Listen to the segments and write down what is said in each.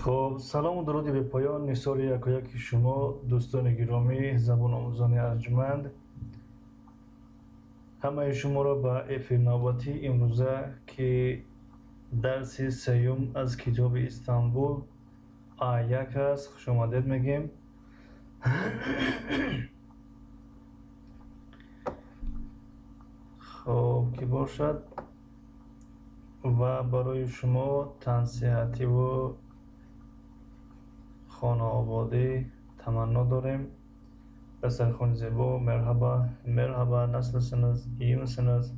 خب سلام و درودی به پایان نثار یکایک شما دوستان گرامی زبان آموزان ارجمند، همه شما را به افیر نوبتی امروزه که درس سیوم از کتاب استانبول A1 است خوش آمدید میگیم. خب که باشد و برای شما تنصیحاتی و خانه آبادی تمنا داریم. پسرخوان زیبا، مرحبا nasılsınız, iyi misiniz?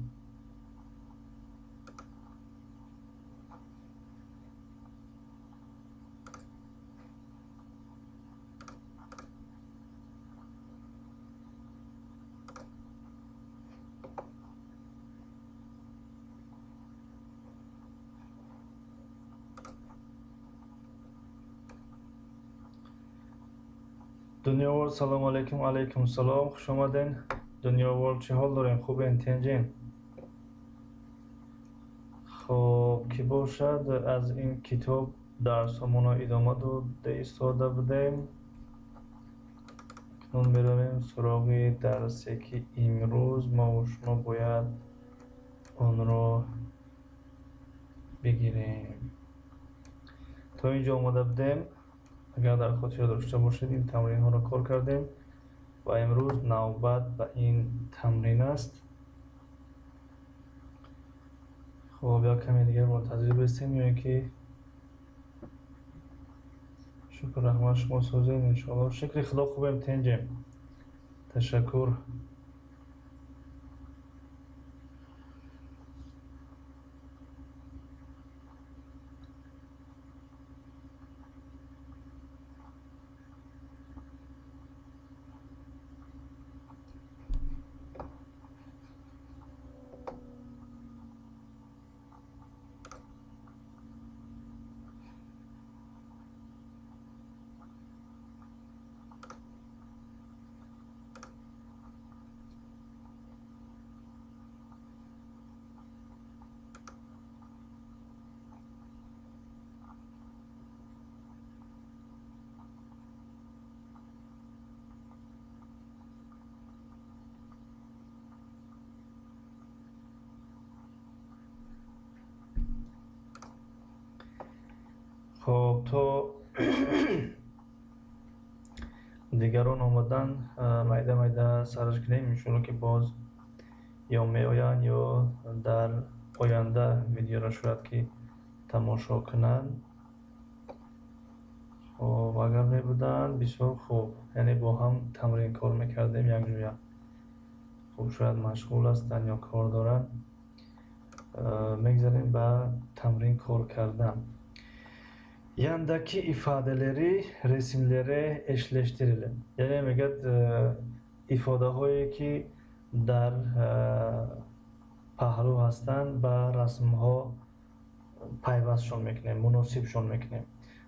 دنیاوار سلام علیکم. علیکم سلام، خوش آمدین. دنیاوار چه حال دارین؟ خوبین؟ تنجین؟ خب که باشد از این کتاب درس همون ادامه داده ایستاده بودیم. اکنون میرویم سراغ درسی که امروز ما و شما باید آن را بگیریم. تا اینجا آمده بودیم، اگر در خاطر داشته باشید این تمرین ها را کار کردیم. و امروز نوبت به این تمرین است. خب یا کمی دیگر منتظر بستیم یا که شکر رحمت شما سوزین انشاءالله. شکر خدا خوب امتنجیم. تشکر. خب تو دیگران آمدن میده میده سرش کنیم ایشونو که باز یا می آین یا در آینده ویدیو را شاید که تماشا کنند. خب اگر می بودن بسیار خوب، یعنی با هم تمرین کار میکردیم یک جویا. خب شاید مشغول هستن یا کار دارن. میگذاریم به تمرین کار کردن. Yandaki ifadeleri, resimlere eşleştirelim. Yani megat ifadehایی که در پهلو هستند با رسم‌ها پیوستشون میکنیم، مناسبشون میکنیم.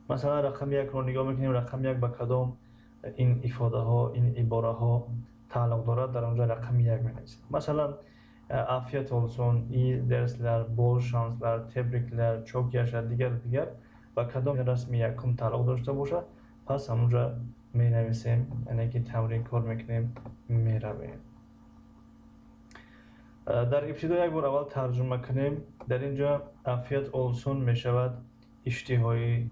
مثلا رقم یک رو نگاه میکنیم، رقم یک به کدام این ifade ها، این عباره ها تعلق دارد، در اونجا رقم یک مینویسیم. مثلا afiyet olsun, iyi dersler, bol şanslar, tebrikler, çok yaşa دیگر و کدام رسمی یکم تعلق داشته باشه پس همونجا می نویسیم، یعنی که تمرین کار میکنیم می رویم. در ابتدا یک بار اول ترجمه کنیم. در اینجا عافیت olsun می شود اشتهایی.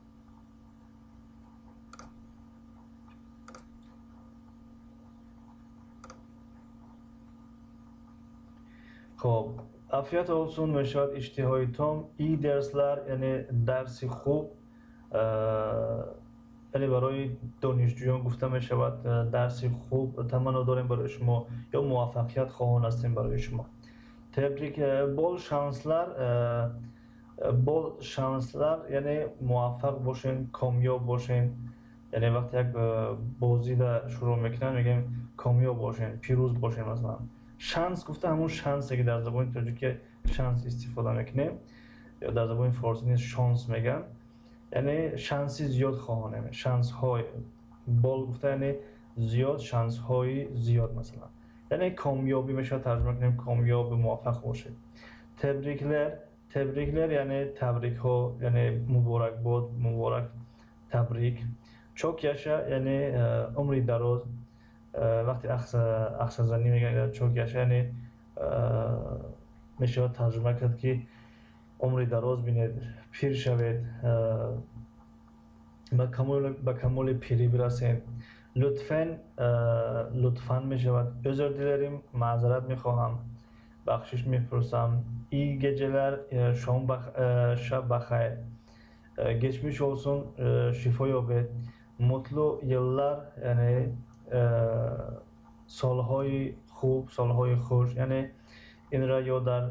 خب عافیت olsun می شود اشتهای تام. ای درسلر یعنی درس خوب، یعنی برای دانشجویان گفته می شود درس خوب تمنا داریم برای شما یا موفقیت خواهان هستیم برای شما. تبریک. بول شانسلر یعنی موفق باشین، کامیاب باشین. یعنی وقتی یک بازی را شروع میکنن میگیم کامیاب باشین، پیروز باشین. مثلا شانس گفته همون شانسی که در زبان تاجیک شانس استفاده میکنیم یا در زبان فارسی نیست شانس میگن، یعنی شانسی زیاد خواهانه. شانس های بال گفته یعنی زیاد، شانس های زیاد مثلا، یعنی کامیابی میشه ترجمه کنیم کامیاب موفق باشه. تبریکلر یعنی تبریک ها، یعنی مبارک باد، مبارک، تبریک. چوک یاشا یعنی عمری دراز. وقتی اخص زنی میگن چوک یاشا یعنی میشه ترجمه کرد که عمری دراز بینید، پیر شوید، به کمال پیری برسید. لطفاً می شود özür dilerim، معذرت می خواهم، بخشش می پرسم. iyi geceler، şab بخیر، geçmiş olsun، şifa yabed. mutlu yıllar یعنی سالهای خوب، سالهای خوش. یعنی این را یا در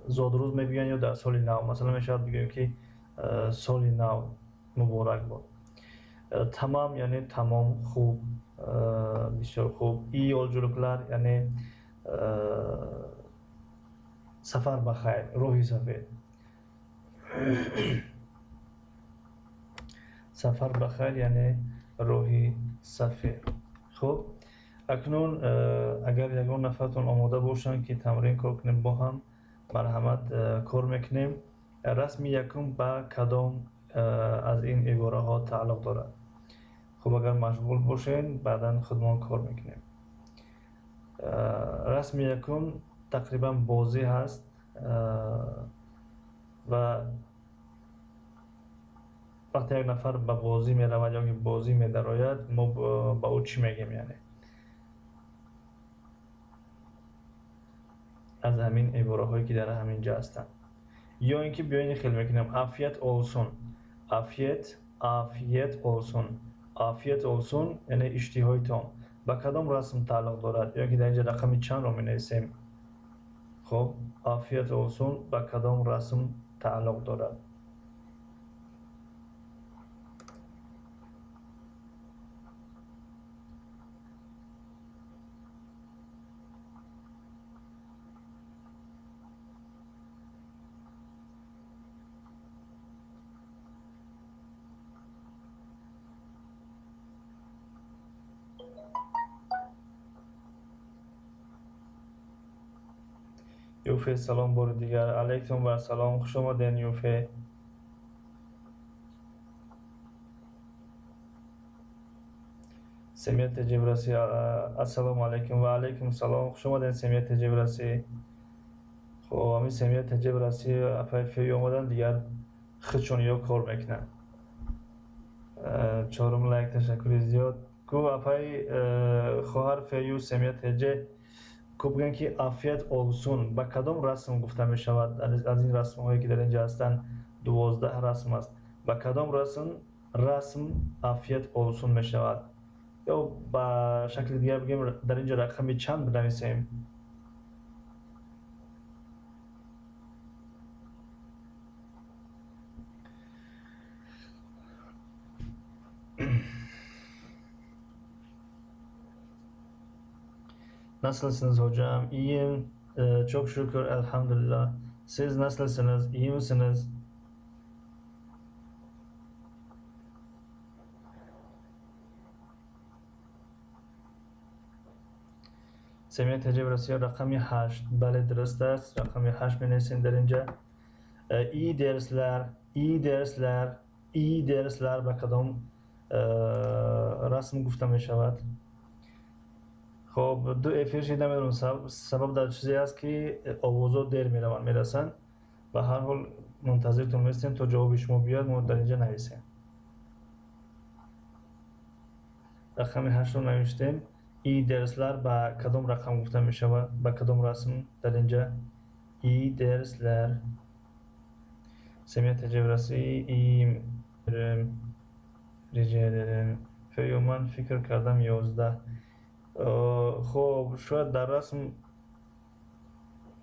زادروز میگن یا در سال نو. مثلا میشه بگیم که سال نو مبارک باد. تمام یعنی تمام، خوب، بسیار خوب. iyi yolculuklar یعنی سفر بخیر، روحی سفید. سفر بخیر یعنی روحی سفید. خب اکنون اگر یگان نفرتون آماده باشن که تمرین کار کنیم با هم، مرحمت کار میکنیم. رسم یکم با کدام از این عباره ها تعلق دارد؟ خب اگر مشغول باشین بعدا خودمان کار میکنیم. رسم یکم تقریبا بازی هست و وقتی یک نفر به بازی می رود یا که بازی می درآید ما با او چی میگیم یعنی از همین عباره هایی که در همین جا هستند یا اینکه بیاین خیلی میکنم عافیت olsun عافیت olsun عافیت olsun یعنی اشتهایتان به کدام رسم تعلق دارد یا که در اینجا رقم چند رو می نویسیم خب عافیت olsun به کدام رسم تعلق دارد یوفی سلام بار دیگر علیکم و سلام خوش آمدین یوفی سمیت جبرسی السلام علیکم و علیکم سلام خوش آمدین سمیت جبرسی خب همین سمیت جبرسی اپای فی اومدن دیگر خودشون یا کار میکنن چهارم لایک تشکر زیاد کو اپای خواهر فیو سمیت هجه کو بگن که عافیت olsun با کدام رسم گفته می شود از این رسم هایی که در اینجا هستن 12 رسم است با کدام رسم عافیت olsun می شود یا با شکل دیگر بگیم در اینجا رقمی چند بنویسیم Nasılsınız hocam? İyiyim. Çok şükür elhamdülillah. Siz nasılsınız? İyi misiniz? سمیت جبرسی رقمی 8 بله درست است رقمی 8 می نویسیم در اینجا iyi dersler به کدام رسم گفته می شود خب دو افیرش نمیدونم سبب در چیزی است که آوازها دیر میروند میرسند و هر حال منتظرتون میستیم تا جواب شما بیاد ما در اینجا نویسیم رقم 8 رو نوشتیم iyi dersler به کدام رقم گفته می شود به کدام رسم در اینجا iyi dersler سمیت جبرسی iyi rica ederim فیومن فکر کردم 11 خب شاید در رسم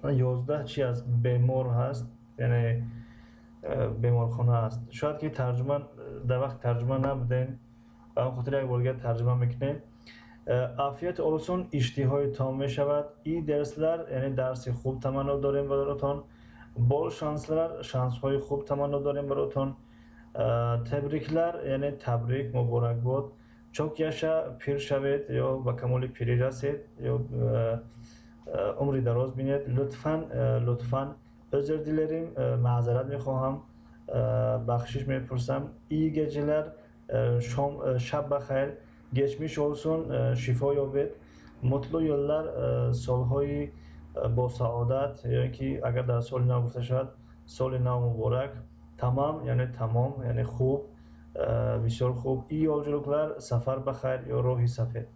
11 چی از بیمار هست یعنی بیمارخانه هست شاید که ترجمه در وقت ترجمه نبودین و اون خاطر یک بارگه ترجمه میکنیم عافیت olsun اشتهای تام می شود این درسler یعنی درس خوب تمنا داریم براتون bol şanslar şans های خوب تمنا داریم براتون تبریکler یعنی تبریک مبارک باد çok yaşa pir şaved یا به کمال پیری رسید یا عمری دراز بینید لطفاً özür dilerim معذرت میخواهم بخشش میپرسم iyi geceler şab بخیر geçmiş olsun şifa yabed mutlu yıllar سالهای با سعادت یعنی که اگر در سال نو گفته شود سال نو مبارک tamam یعنی تمام یعنی خوب بسیار خوب این yolculuklar سفر بخیر یا راهی سفید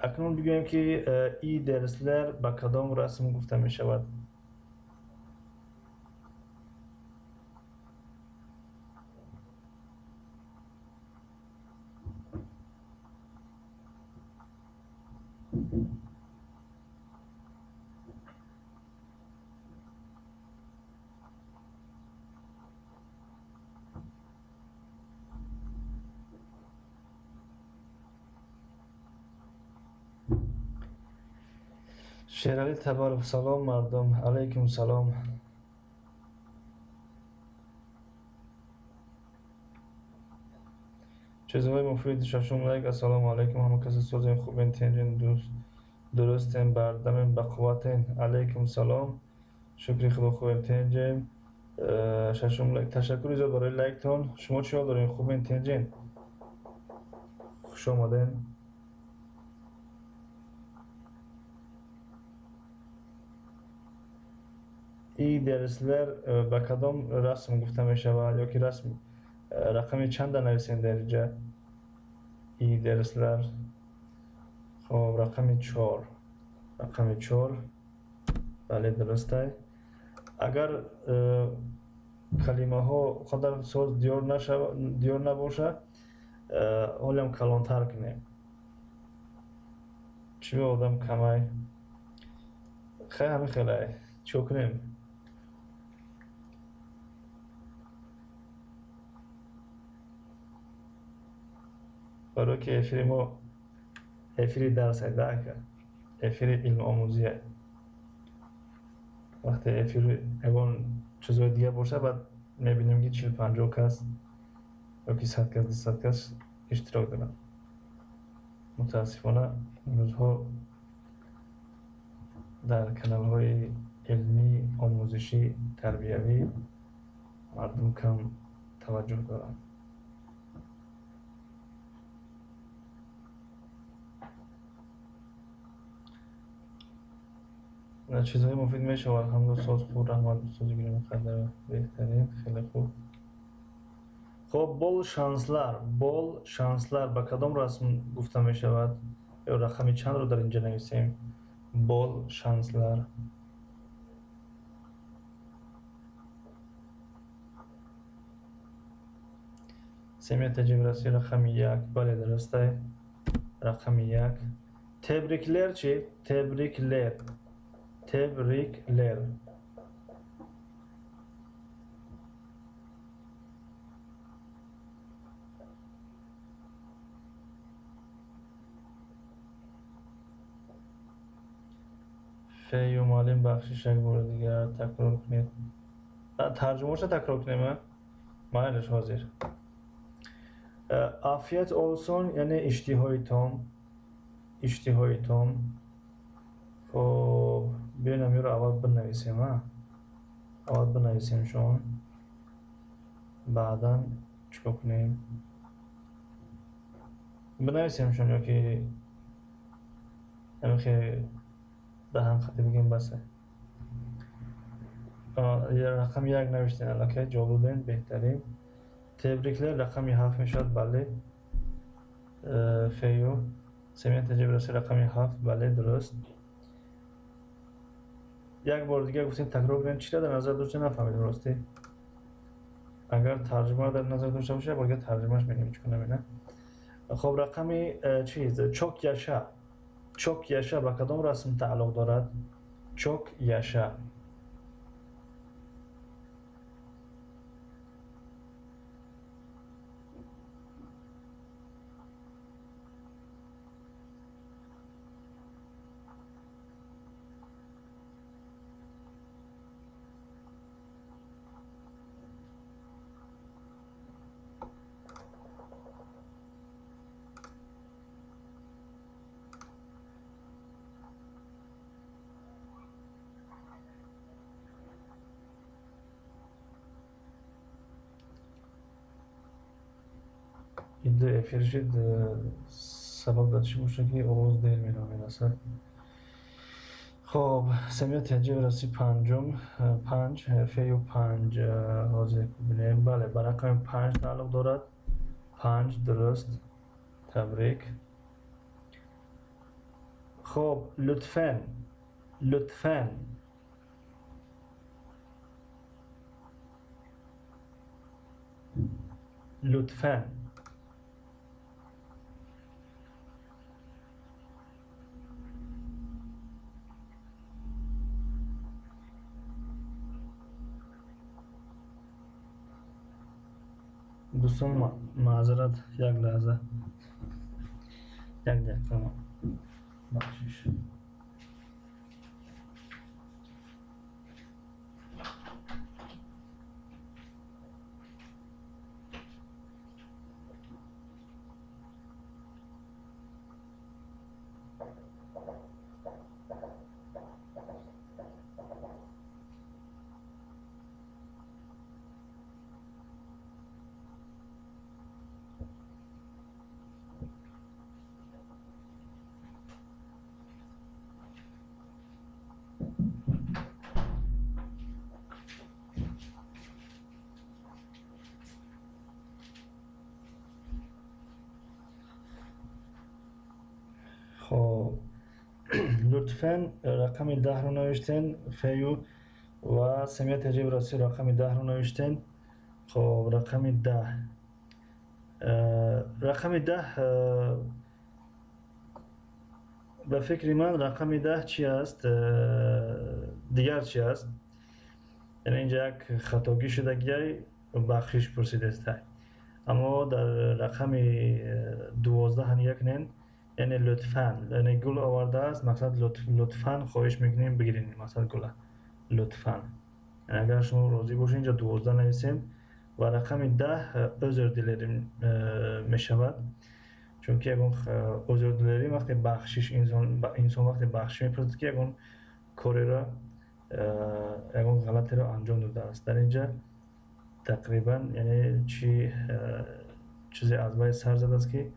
اکنون بگویم که این درسler به کدام رسم گفته می شود شیرالی تبارک سلام مردم علیکم سلام چیزهای مفید ششم لایک السلام علیکم همه کسی سوزین خوبین تنجین دوست درستین بردمین بقوتین علیکم سلام شکری خدا خوبین تنجین ششم لایک تشکر زیاد برای لایکتون شما چی حال دارین خوبین تنجین خوش آمدین این درسler به کدام رسم گفته می شود یا که رسم رقمی چند نویسیم در اینجا ای درسلر؟ خب رقمی 4. رقمی 4 بله درسته. اگر کلمه ها قدر سوز دیار نباشه حالم کلانتر کنیم چی آدم کمای خیلی همین خیلی چو کنیم برای که افیری ما افیری درس هایده افیری علم آموزیه وقتی افیری اگه چیزای دیگه باشه بعد میبینیم که 40-50 کس یا که 100 کس 200 کس اشتراک دارن متاسفانه این روزها در کانال های علمی آموزشی تربیوی مردم کم توجه دارن چیزهای مفید میشه و الحمدلله ساز خوب رحمت استاد گیرم مقدر بهترین خیلی خوب خب بول شانسلر با کدام رسم گفته می شود یا رقمی چند رو در اینجا نویسیم بول شانسلر سمیت جبرسی رقمی 1 بله درسته رقمی 1 تبریکلر چی؟ تبریکلر فی و معلم بخشش یک بار دیگر تکرار کنید ترجمهش تکرار کنیم مایلش حاضر عافیت olsun یعنی اشتهای تام خب بیایم یه رو اول بنویسیم شون بعدا چکا کنیم بنویسیم شون یا که نمیخواه به هم خطی بگیم بسه یه رقم 1 نوشتین الان جواب دادین بهترین تبریکلر رقمی 7 میشد بله فیو سمیت جبرسی رقمی 7 بله درست یک بار دیگه گفتین تکرار کنین چی را در نظر داشته نفهمیدم راستی اگر ترجمه در نظر داشته باشه باید ترجمهش میگیم چون نمینه خب رقمی چیز چوک یاشا با کدام رسم تعلق دارد چوک یاشا ایده افیرشید سبب دادشی باشه که آواز دیر می نامین اصلا خب سمیت جبرسی 5 فیو 5 حاضر بینیم بله برقم 5 تعلق دارد 5 درست تبریک خب لطفاً دوستان معذرت یک لحظه یک دقیقه بخشش لطفاً رقم 10 رو نوشتین فیو و سمیت جبراسی رقم 10 رو نوشتین. خب رقم 10 رقم 10 به فکر من رقم 10 چی است؟ دیگر چی است؟ یعنی اینجا یک خطاگی شده گیای بخشش پرسیده است. اما در رقم 12 هم یک نین یعنی لطفاً، یعنی گل آورده است مقصد لطفاً خواهش میکنیم بگیرین مثلا گل لطفاً. یعنی اگر شما راضی باشین اینجا 12 نویسیم و رقم 10 عذر دلریم میشود، چون که یکون عذر دلریم وقتی بخشش انسان وقتی بخشش میپرسد که یکون کاری را یکون غلطی را انجام داده است. در اینجا تقریبا یعنی چیزی از باید سر زده است که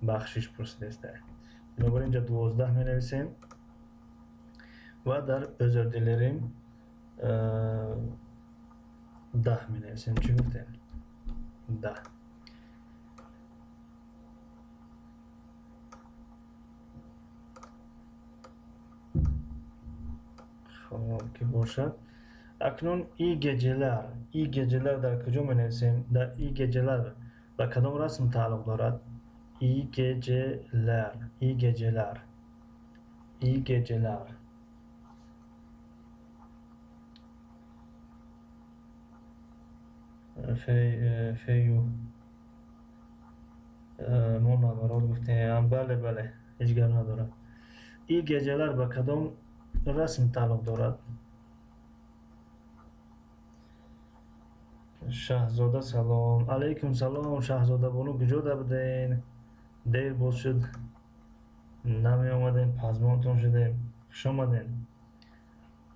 بخشش پرسیده است. بنابراین اینجا 12 می نویسیم و در عذر دلریم 10 می نویسیم. چی گفتیم؟ 10. خب که باشد. اکنون ای گeceler در کجا می نویسیم؟ در ای geceler به کدام رسم تعلق دارد؟ ای geceler فیو ما نوارات گفتیم. بله هیچ گرد ندارد. ای geceler به کدام رسم تعلق دارد؟ شاهزاده سلام علیکم. سلام شاهزاده بانو کجا بدین؟ دیر باز شد نمی آمدین، پزمانتون شدیم. خوش آمدین.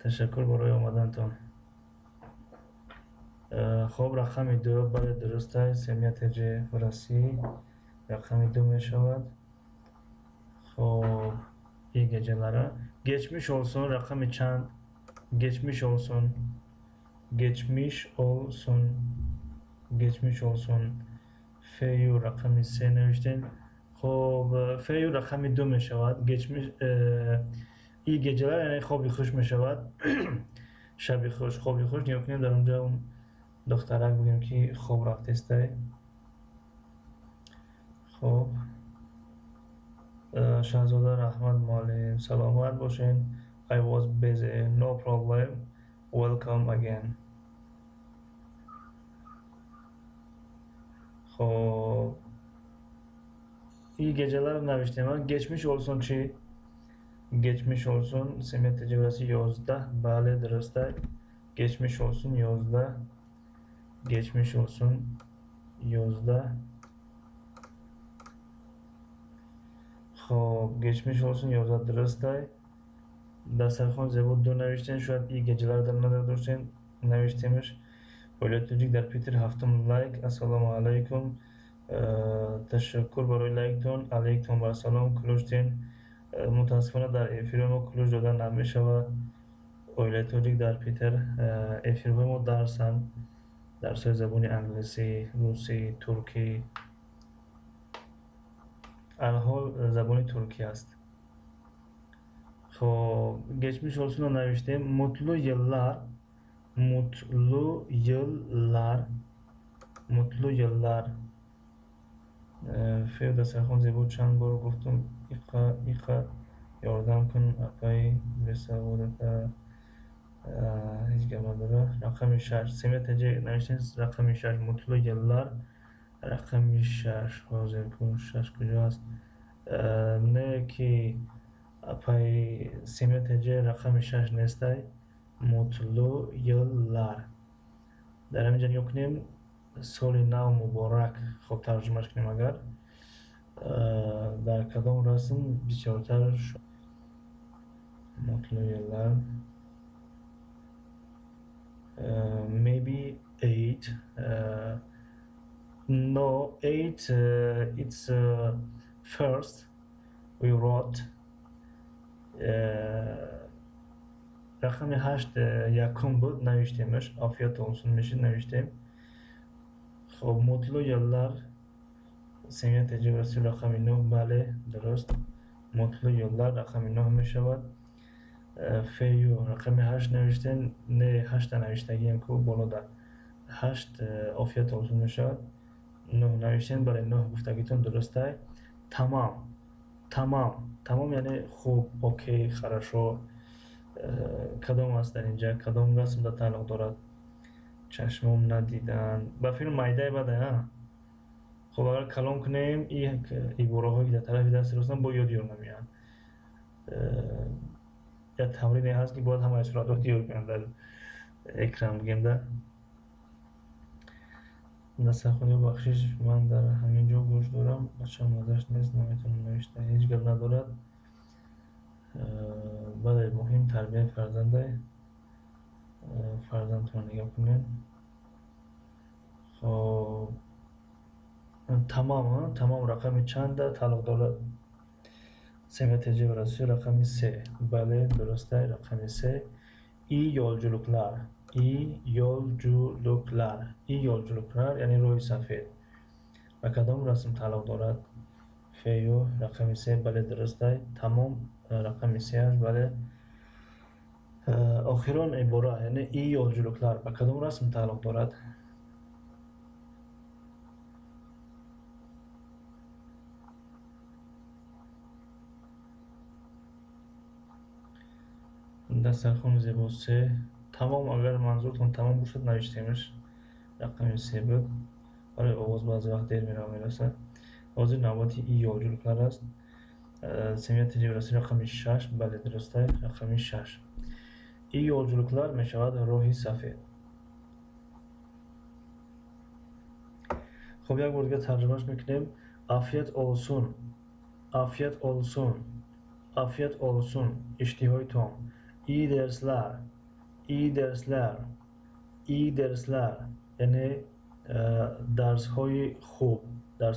تشکر برای آمدنتون. خب رقم 2 بله درست است. سمیت جه فرسی رقم 2 می شود. خب این geceler'e geçmiş olsun رقم چند؟ geçmiş olsun فیو رقم 3 نوشتین. خب فیو رقم 2 می شود. این geceler یعنی خوابی خوش می شود. شبی خوش، خوابی خوش. نیا کنیم در اونجا اون دخترک بگیم که خواب رفته است. خب شاهزاده رحمت معلم سلامت باشین. I was busy. No problem. Welcome again. خب این geceler نوشتیم. geçmiş olsun چی؟ geçmiş olsun سمیت جبراسی 11 بله درسته. geçmiş olsun 11 geçmiş olsun 11. خب geçmiş olsun 11 درسته. دسترخوان زبون 2 نوشتین. شاید این geceler در نظر داشتین نوشتیمش. پولتوجیک در پیتر هفتم لایک. السلام علیکم. تشکر برای لایکتون. علیکم و سلام کلوشتین. متاسفانه در افیر ما کلوش دادن نمیشه و پولتوجیک در پیتر افیر ما درس زبان انگلیسی، روسی، ترکی، الحال زبان ترکی است. خب geçmiş olsun رو نوشتیم. mutlu yıllar فیو دسترخوان زیبا چند بار گفتم ایقا یاردم کن اپای بسعودت هیچ گرد نداره. رقم 6 سمیت جه نوشتین. رقم 6 mutlu yıllar رقم 6 حاضر کن 6 کجا است؟ نه که اپای سمیت جه رقم 6 نیسته. mutlu yıllar در همینجا نیو کنیم سال نو مبارک. خب ترجمهش کنیم اگر در کدام رسم بسیارتر شد؟ mutlu yıllar maybe 8 no 8 it's first we wrote رقم 8 یکم بود نوشتیمش. afiyet olsun میشه نوشتیم. خب mutlu yıllar سمیت جبراسی رقم 9 بله درست. mutlu yıllar رقم 9 می شود. فیو رقم 8 نوشتن، نه 8 نوشتگی هم که بالا در 8 عافیت olsun میشد. 9 نوشتن برای 9 گفتگیتون درسته. تمام تمام یعنی خوب، اوکی، خراشو. کدام است در اینجا، کدام قسم در تعلق دارد؟ چشمم ندیدن با فیلم مایده بده ها. خب اگر کلام کنیم این عباره هایی که در طرف دست رستم با یاد نمیان. یا تمرینی هست که باید همه اصلاحات یاد کنیم در اکران بگیم ده. نسخونی بخشش من در همینجا گوش دارم، بچه مادرش نیست، نمیتونم نوشته، هیچ گل ندارد. برای مهم تربیت فرزنده فرزندتون نگاه کنین. خب تمام رقم چند تعلق دارد؟ سه نتیجه بررسی رقم 3. بله درسته، رقم 3. یolculuklar یolculuklar یعنی روی سفید. و کدام رسم تعلق دارد؟ فیو رقم 3. بله درسته. تمام رقم 3 است. بله. آخران عباره یعنی یolculuklar به کدام رسم تعلق دارد؟ دسترخوان زیبا 3. تمام اگر منظورتون تمام باشد نوشتیمش رقم 3 بود. برای آواز بعضی وقت دیر میرسه. حاضر نوبتی یolculuklar است. سمیت تجربه رقم 6. بله درسته، رقم 6. یolculuklar می شود روحی سفید. خب یک بار دیگه ترجمهش میکنیم. afiyet olsun iştihay tom. İyi dersler یعنی درس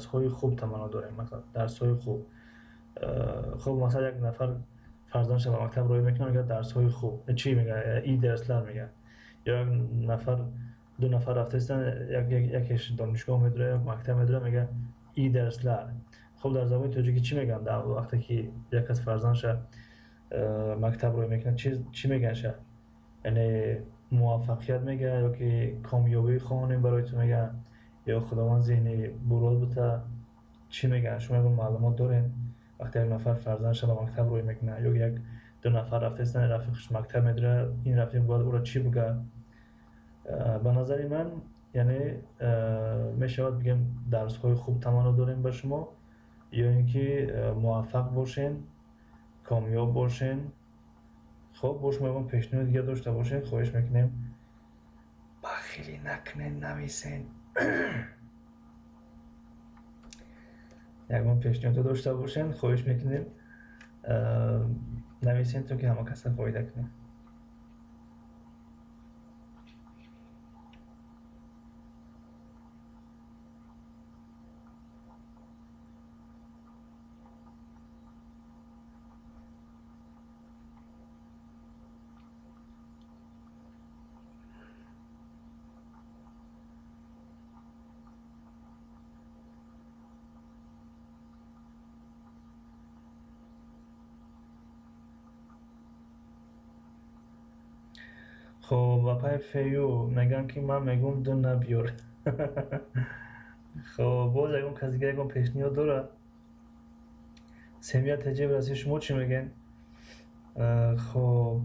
های خوب تمنا داریم. مثلا درس های خوب. خب مثلا یک نفر فرزندش به مکتب روی میکنه میگه درس های خوب. چی میگه؟ ای درسلر میگه. یا دو نفر رفته هستن، یکیش دانشگاه میدره، مکتب میدره، میگه ای درسلر. خب در زبان تاجیکی چی میگن در وقتی که یک از فرزندش مکتب روی میکنه؟ چی میگن شه؟ یعنی موفقیت میگه یا که کامیابی خواهیم برای تو میگه یا خداوند ذهنی برول بوده؟ چی میگن؟ شما اون معلومات دارین؟ وقتی یک نفر فرزندش به مکتب روی میکنه یا یک دو نفر رفته هستن رفیقش مکتب میدره، این رفیق باید او را چی بگه؟ به نظر من یعنی میشود بگم درس های خوب تمنا داریم به شما، یا اینکه موفق باشین، کامیاب باشین. خب با شما اون پیشنهاد دیگه داشته باشین خواهش میکنیم بخیلی نکنین نویسین. یکمان پیشنهاد داشته باشین خواهش میکنیم نویسین تا که همه کس فایده کنیم. خب و پای فیو میگن که من میگم دو نبیار. خب باز اگه کسی دیگه اگه پیشنهاد داره سمیت تجیب رسی شما چی میگن؟ خب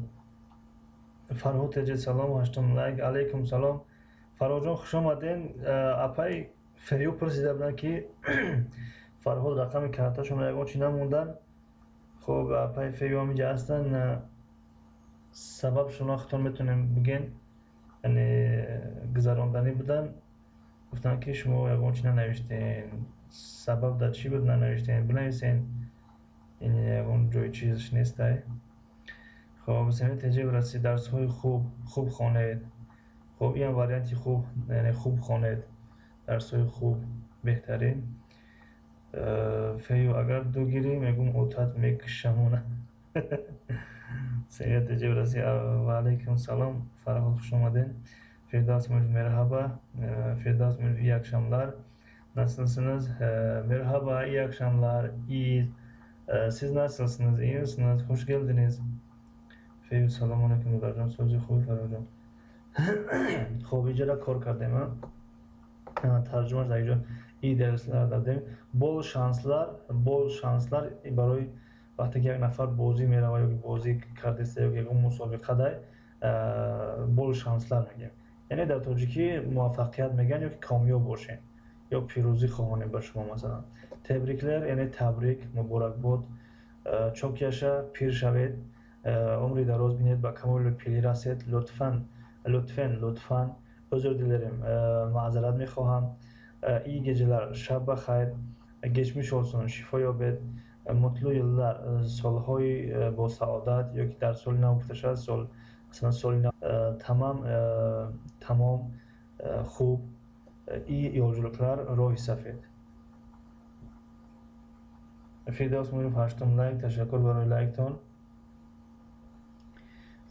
فرهاد تجیب سلام و هشتم لایک. علیکم سلام فرهاد جان خوش آمدین. اپای فیو پرسیده بودن که فرهاد رقم کارتاشون اگه چی نموندن. خب اپای فیو همینجا هستن. سبب شناختون میتونیم بگین، یعنی گذراندنی بودن. گفتن که شما یکون چی ننوشتین، سبب در چی بود ننوشتین، بنویسین. این یکون جای چیزش نیسته. خب سمی تجیب رسی درس های خوب خوانید. خب این واریانتی خوب، یعنی خوب خوانید، درس های خوب بهترین. فیو اگر دو گیری میگم اوتات میکشمونه. سمی تجیب رسی و علیکم سلام فرهاد خوش آمدین. Firdevs Mülk merhaba. Firdevs Mülk iyi akşamlar. Nasılsınız? Merhaba, iyi akşamlar. İyi. Siz nasılsınız? İyi misiniz? Hoş geldiniz. فیو سلام علیکم مدرجان سوزی خوبی فراجان. خب اینجا را کار کردیم ترجمهش در اینجا این درسler دادیم. بول شانسlar برای وقتی که یک نفر بازی میره یا بازی کرده یا یک مسابقه دای بول شانسlar میگیم. یعنی در تاجیکی موفقیت میگن یا که کامیاب باشین یا پیروزی خواهانه به شما مثلا. تبریکلر یعنی تبریک مبارک باد. çok yaşa پیر شوید عمری دراز بینید به کمال پیری رسید. لطفاً özür dilerim معذرت میخواهم. iyi geceler şab بخیر geçmiş olsun şifa yabed mutlu yıllar سالهای با سعادت یا که در سال نو گفته شد سال مثلا سال نو tamam خوب iyi yolculuklar راه سفید. فیردوس میریم هشتم لایک. تشکر برای لایکتون.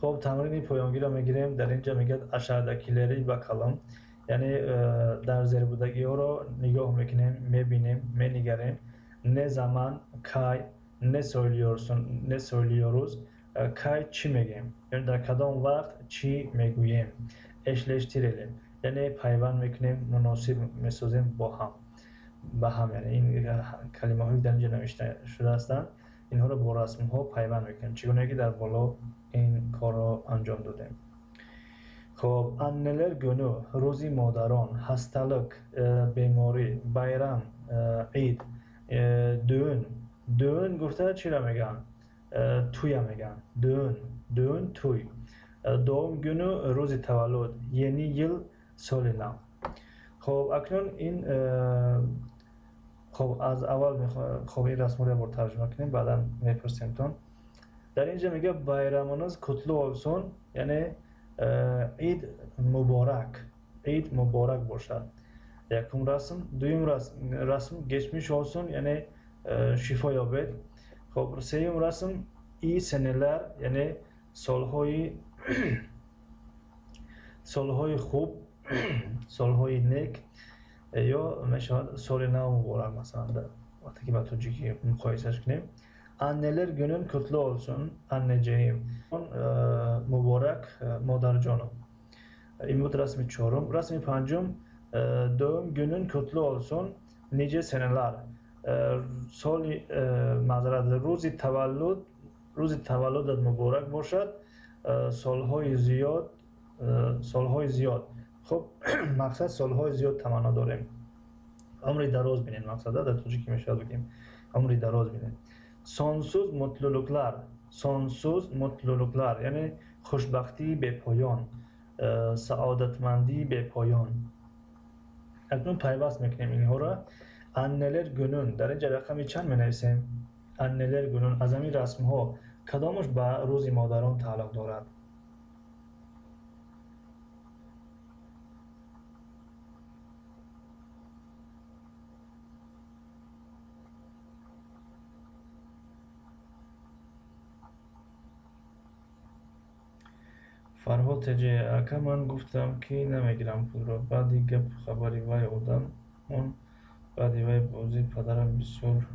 خب تمرین پایانگی را میگیریم. در اینجا میگه aşağıdakileri bakalım. یعنی در زیر بودگی ها رو نگاه میکنیم میبینیم می‌نگریم. ne zaman کی ne söylüyoruz کی چی میگیم یعنی در کدام وقت چی میگوییم. eşleştirelim یعنی پیوند میکنیم مناسب میسازیم با هم یعنی این کلمه هایی در اینجا نوشته شده هستند اینها رو با رسم ها پیوند میکنیم چگونه که در بالا این کار را انجام دادیم. خب anneler günü روزی مادران hastalık بیماری bayram عید düğün گفته چی را میگن توی میگن düğün توی doğum günü روزی تولد یعنی yıl سال نو. خب اکنون این خب از اول خب این رسم رو بار ترجمه کنیم بعدا میپرسیم تون. در اینجا میگه bayramınız kutlu olsun یعنی عید مبارک باشد. یکم رسم. دویم رسم geçmiş olsun یعنی شفا یابد. خب سوم رسم iyi seneler یعنی سالهای خوب سالهای نیک یا میشود سال نو مبارک مثلا وقتی که با توجیهی مقایسش کنیم. anneler günün kutlu olsun anneciğim mübarek مادر جانم. این بود رسم چهارم. رسم پنجم doğum günün kutlu olsun nice seneler معذرت روزی تولدت مبارک باشد سالهای زیاد. خب مقصد سالهای زیاد تمنا داریم. عمری دراز بینین مقصد در توجیهی میشه بگیم عمری دراز بینین. sonsuz mutluluklar یعنی خوشبختی به پایان سعادتمندی به پایان. اکنون پیوست میکنیم اینها را. anneler günün در اینجا رقمی چند می‌نویسیم؟ anneler günün از این رسم ها کدامش به روز مادران تعلق دارد؟ فرهاد تجه اکا من گفتم که نمیگیرم پول را بعدی گپ خبری وای آدم اون بعدی وای بازی پدرم بسیار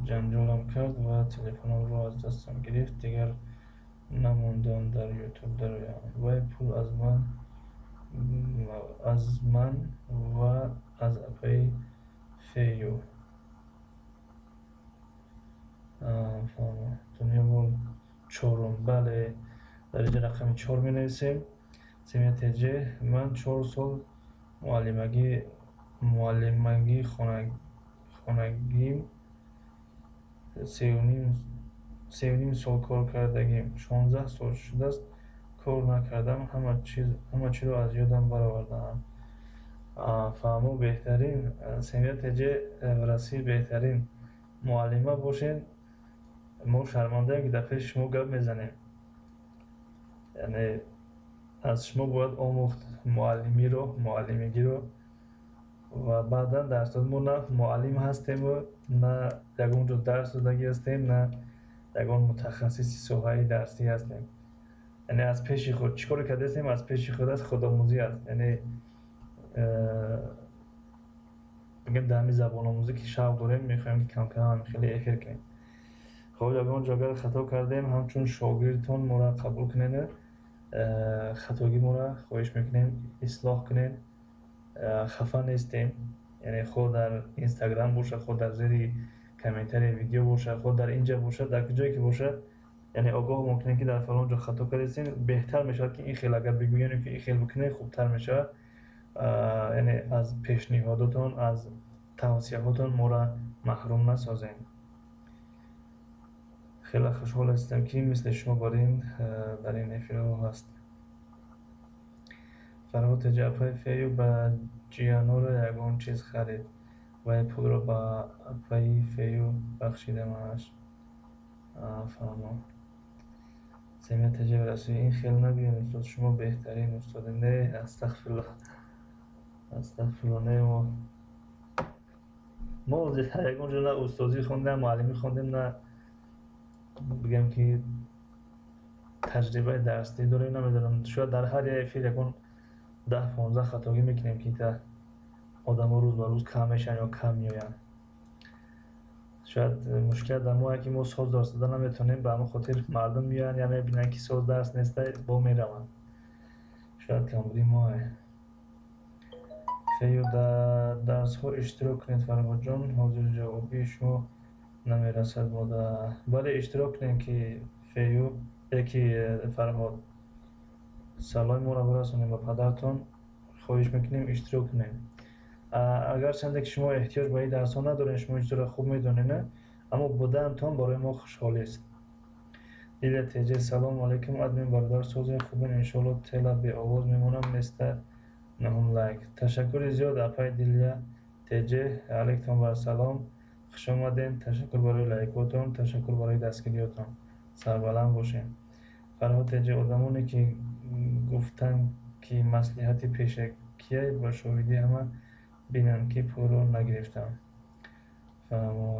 جنجالم کرد و تلفنم رو از دستم گرفت دیگر نموندم در یوتیوب در وای پول از من و از اپای فیو دنیا بول چورم بله در اینجا رقم 4 می نویسیم. سمیت هجه من 4 سال معلمگی خانگیم 3.5 سال کار کردگیم 16 سال شده است کار نکردم همه چی رو از یادم برآوردم. فهمو بهترین سمیت هجه رسی بهترین معلمه باشین. ما شرمنده که دفعه شما گپ میزنیم یعنی از شما باید آموخت معلمگی رو و بعدا درس داد. ما نه معلم هستیم و نه یگان جو درس دادگی هستیم نه یگان متخصصی سوهای درسی هستیم. یعنی از پیش خود چیکار کرده هستیم از پیش خود از خودآموزی است. یعنی بگم در همین زبان آموزی که شوق داریم میخوایم که کم کم خیلی افر کنیم. خب یگان جاگر خطا کردیم همچون شاگردتون ما را قبول کنین خطاگی ما را خواهش میکنیم اصلاح کنین خفا نیستیم یعنی خود در اینستاگرام باشه خود در زیر کامنتری ویدیو باشه خود در اینجا باشه در جایی که باشه یعنی آگاه ممکنه که در فلان جا خطا کردین بهتر میشه که این خیلی اگر بگوین که این خیلی بکنه خوبتر میشه یعنی از پیشنهاداتون از توصیهاتون ما را محروم نسازین خیلی خوشحال هستم که مثل شما در این افیرو هست فرهاد جعفری فیو به جیانور یگان چیز خرید و پول را به پای فیو بخشیدمش فرمان سمیت تجربه رسوی این خیلی نبیون استاد شما بهترین استاد نه استغفرالله نه ما یگان جا نه استادی خوندم معلمی خوندیم نه بگم که تجربه درسی داریم نمیدونم شاید در هر یه فیل یکون 10-15 خطاگی میکنیم که تا آدم ها روز به روز کم میشن یا کم میاین شاید مشکل در ما که ما ساز درس دادن نمیتونیم به همه خاطر مردم میان یا میبینن که ساز درس نیسته با میرون شاید کم بودیم ما فیو در درس ها اشتراک کنید فرهاد جان حاضر جوابی شما نمیرسد ما در ولی اشتراک کنید که فیو یکی فرهاد سلام ما را برسونیم به پدرتون خواهش میکنیم اشتراک کنیم اگر چنده که شما احتیاج به این درس ها ندارین شما اشتراک خوب میدونین اما بودنتون برای ما خوشحالی است دیل تیجه سلام علیکم ادمین برادر سوزی خوبین انشالله تیلا به آواز میمونم مثل نهم لایک تشکر زیاد اپای دیلیا تیجه علیکم بر سلام خوش آمدین تشکر برای لایکاتون تشکر برای دستگیریاتون سربلند باشین فرهاد تیجه آدمانی که گفتن که مصلحت پیشکیه با شاهدی همه بینن که پول رو نگرفتم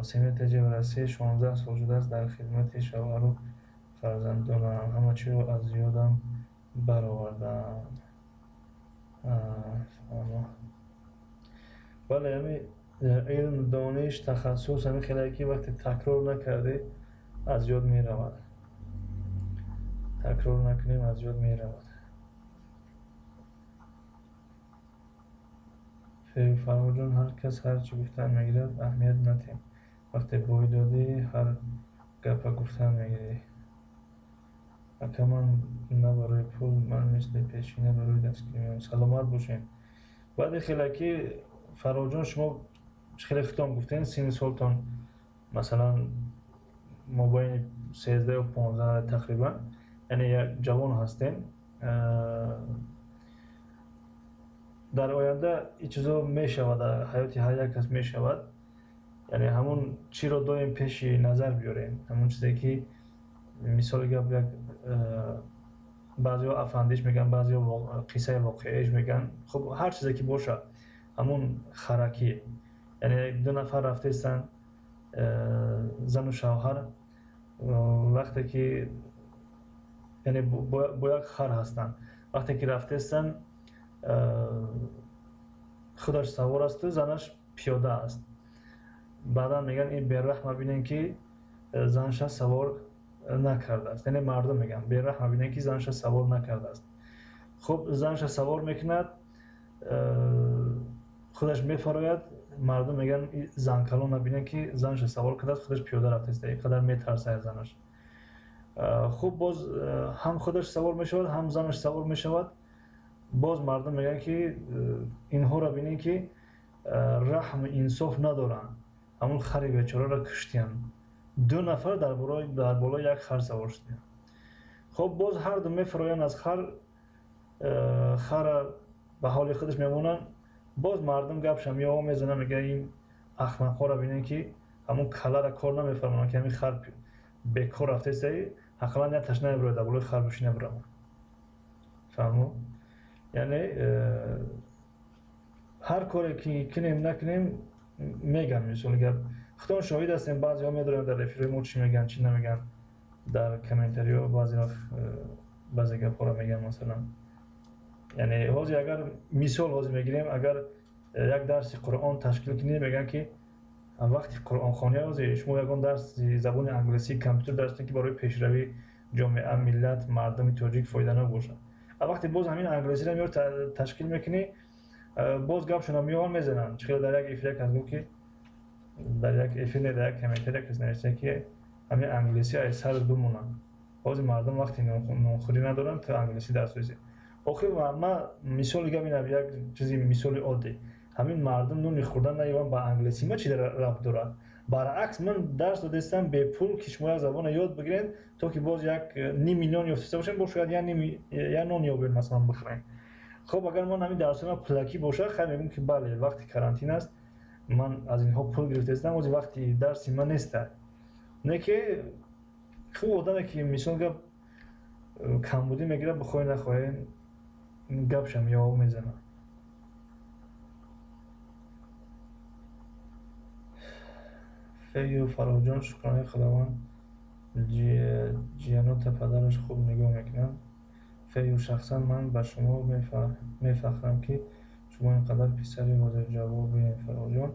سمیت تجربه رسی 16 سال شده است در خدمت شوهر و فرزندانم همه چی رو از یادم برآوردم بله همین علم دانش تخصص همین خیلی که وقتی تکرار نکرده از یاد می رود تکرار نکنیم از یاد می رود فرهاد جان هر کس هر چی گفتن میگیرد اهمیت ندیم وقتی بوی دادی هر گپ گفتن میگیری اگه من نه برای پول من مثل پیشینه برای دستگیری سلامت باشین بعد خیلی که فرهاد جان شما خیلی خطام گفتین سین سالتان مثلا مابین 13 و 15 تقریبا یعنی یک جوان هستین در آینده این چیزا میشود در حیات هر یک کس میشود یعنی همون چی رو دایم پیش نظر بیاریم همون چیزی که مثال گپ یک بعضیا افندیش میگن بعضیا قصه واقعیش میگن خب هر چیزی که باشه همون خرکی یعنی دو نفر رفتهستن زن و شوهر وقتی که یعنی با یک خر هستن وقتی که رفتهستن خودش سوار است و زنش پیاده است بعدا میگن این بی‌رحم ببینین که زنش سوار نکرده است یعنی مردم میگن بی‌رحم ببینین که زنش سوار نکرده است خب زنش سوار میکند خودش میفراید مردم میگن زن کلان نبینن که زنش سوار کرده است خودش پیاده رفته است اینقدر میترسه از زنش خب باز هم خودش سوار میشود هم زنش سوار میشود باز مردم میگن که اینها را بینین که رحم انصاف ندارن همون خر بیچاره را کشتین دو نفر در بالای یک خر سوار شدن خب باز هر دو میفراین از خر به حال خودش میمونن باز مردم گپ شمیه میزنن میگه این احمقا را بینین که همون کله را کار نمیفرمانن که همین خر بیکار رفته است حقلا نه تشنه برای در بالای خر بشینه برام فهمو یعنی هر کاری که کنیم نکنیم میگن مثلا گپ خودم شاهد هستیم بعضی ها میدونن در رفیقای ما چی میگن چی نمیگن در کامنتری ها بعضی گپ ها رو میگن مثلا یعنی حاضی اگر مثال حاضی میگیریم اگر یک درس قرآن تشکیل کنیم میگن که вақти қуръонхонӣ шумо ягон дарси забони англисӣ компютер дарс додем ки барои пешравии ҷомеа миллат мардуми тоҷик фоиданок бошад. вақте боз ҳамин англисиро меёр ташкил мекунӣ, боз гапшона миёван мезананд. чихел дар як эфир як аз гуфт ки дар як эфир не дар як комментар як кас нависта ки ҳамин англисӣ аз сар бимонад. баъзе мардум вақте нонхӯрӣ надоранд то англисӣ дарс бисӣ. охир ман мисоли габинам як чизи мисоли оддӣ. ҳамин мардум нуни хӯрдан наёванд ба англисӣ ма чӣ рабт дорад? баръакс ман дарс додистам бепул ки шумо як забона ёд бигиред то ки боз як ними нон ёфтаста бошем бо шояд як нон ёбед масалан бихӯрем. хоб агар ман ҳамин дарсҳои пулакӣ бошад хай мегӯям ки бале вақти карантин аст ман аз инҳо пул гирифтаистам ози вақти дарси ман неста. не ки хуб одаме ки мисол гап камбудӣ мегирад бихоҳӣ нахоҳем гапшам ёв мезанад. фею фароҷон шукронаи худованд ҷиянота падараш хуб нигоҳ мекунанд. фею шахсан ман ба шумо мефахрам ки шумо ин қадар писари ҳозирҷавоби фароҷон.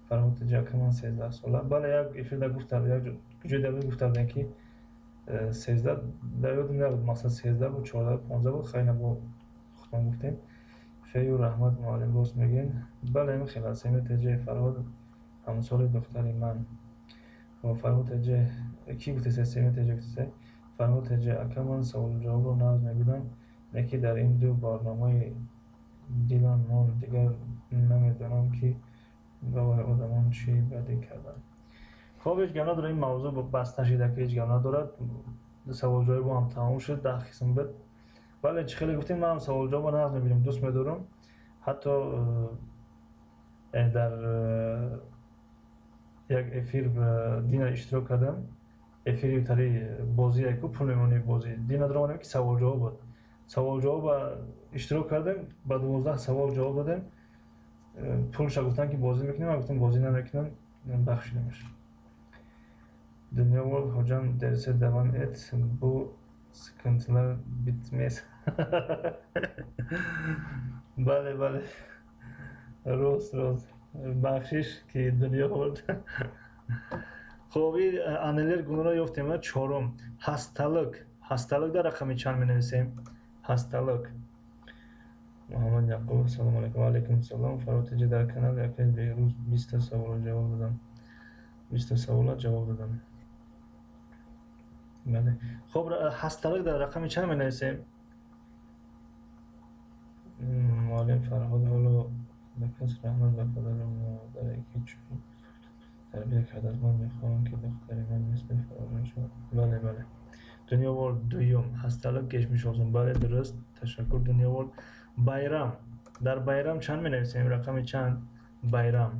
фарҳод ҷакаман 13 сола. бале як эфирда гуфтам як ҷои давле гуфта будем ки 13 дар ёдам набуд мақсад 13 буд 14 15 буд хайна бо худмон гуфтем. фею раҳмат муаллим рост мегӯед. бале мехел аст семетаҷи фарҳод ҳамсоли духтари ман. фарҳотаҷи ки гуфтасе семетаҷи гуфтасе фарҳотаҷи акаман саволуҷавобро нағз мебудам не ки дар ин ду барномаи дилам нон дигар намедонам ки гавоҳи одамон чӣ бадӣ карданд. хоб ҳеҷ гап надорад. ин мавзӯъ баста шуда ки ҳеҷ гап надорад. саволуҷавобо ҳам тамом шуд 10 қисм буд. бале чӣ хеле гуфтем ман саволуҷавобо нағз мебинам дӯст медорам. ҳатто дар як эфир дина иштирок кардам. эфири тари бозие ку пул мемонӣ бозӣ дина дорам ки саволҷавоб буд. саволҷавоба иштирок кардем ба 12 савол ҷавоб додем. пулша гуфтан ки бозӣ мекунем. ман гуфтам бозӣ намекунам бахшидамаш. Dunyo world hocam derse devam et. Bu sıkıntılar bitmez. Bale bale. Rost. Bakshish ki Dunyo world. Xo'p, anneler gününe yoftیم. چهارم hastalık. Hastalık da rakamı چند menevsem? Hastalık. Muhammed Yaqub selamun aleyküm. Aleyküm selam. Farhod در kanal yaklaşık bir روز 20 سوال cevap دادم. 20 سوال cevap دادم. بله. خب hastalık در رقم چند می‌نویسیم؟ معلم فرهاد حالا بکس رحمت و پدرم در یکی چون تربیت کرد از من میخواهم که دختری من مثل فرهاد شد. بله. دنیا world دویم hastalık geçmiş olsun. بله درست. تشکر دنیا world. bayram. در bayram چند می‌نویسیم؟ رقم چند؟ bayram.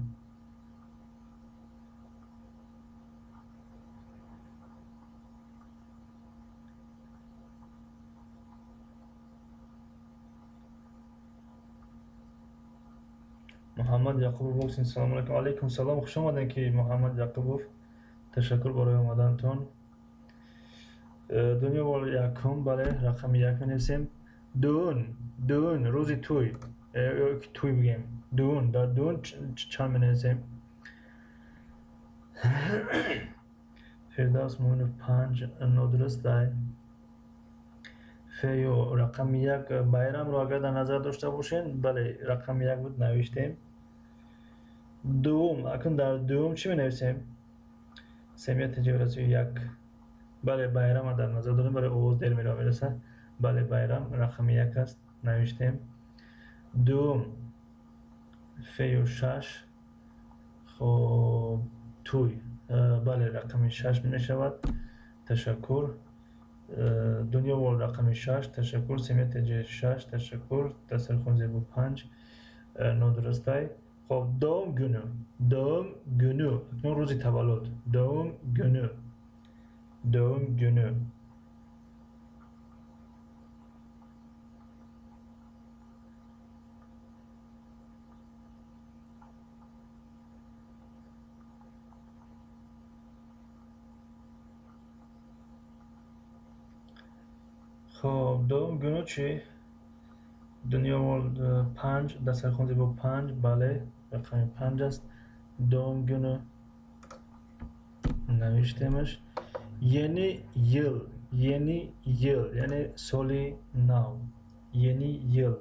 محمد یعقوب بوکسین سلام علیکم. علیکم سلام. خوش آمدین که محمد یعقوب. تشکر برای اومدنتون. دنیا وال یکم بله رقم یک می‌نویسیم. دون روزی توی بگیم. در دون چند می‌نویسیم؟ فردوس مومنوف 5 نادرست است. فیو رقم یک bayram رو اگر در نظر داشته باشین بله رقم یک بود نوشتیم. دوم اکنون در دوم چی می نویسیم؟ سمیت جغرافی یک. بله bayram در نظر داریم برای اوز دیر می را میرسه. بله bayram رقم یک است نوشتیم. دوم فیو 6 خب توی بله رقم 6 می نشود. تشکر. دنیا وال رقم 6 تشکر. سمیت جه 6 تشکر. دسترخوان زیبو 5 نادرست است. خب دوم günü اکنون روزی تولد. دوم günü خب دوم günü چی؟ دنیا world 5 دسترخوان زیبا 5 بله رقم 5 است. دوم günü نوشتمش. Yeni yıl, yeni yıl yani soli nav, yeni yıl.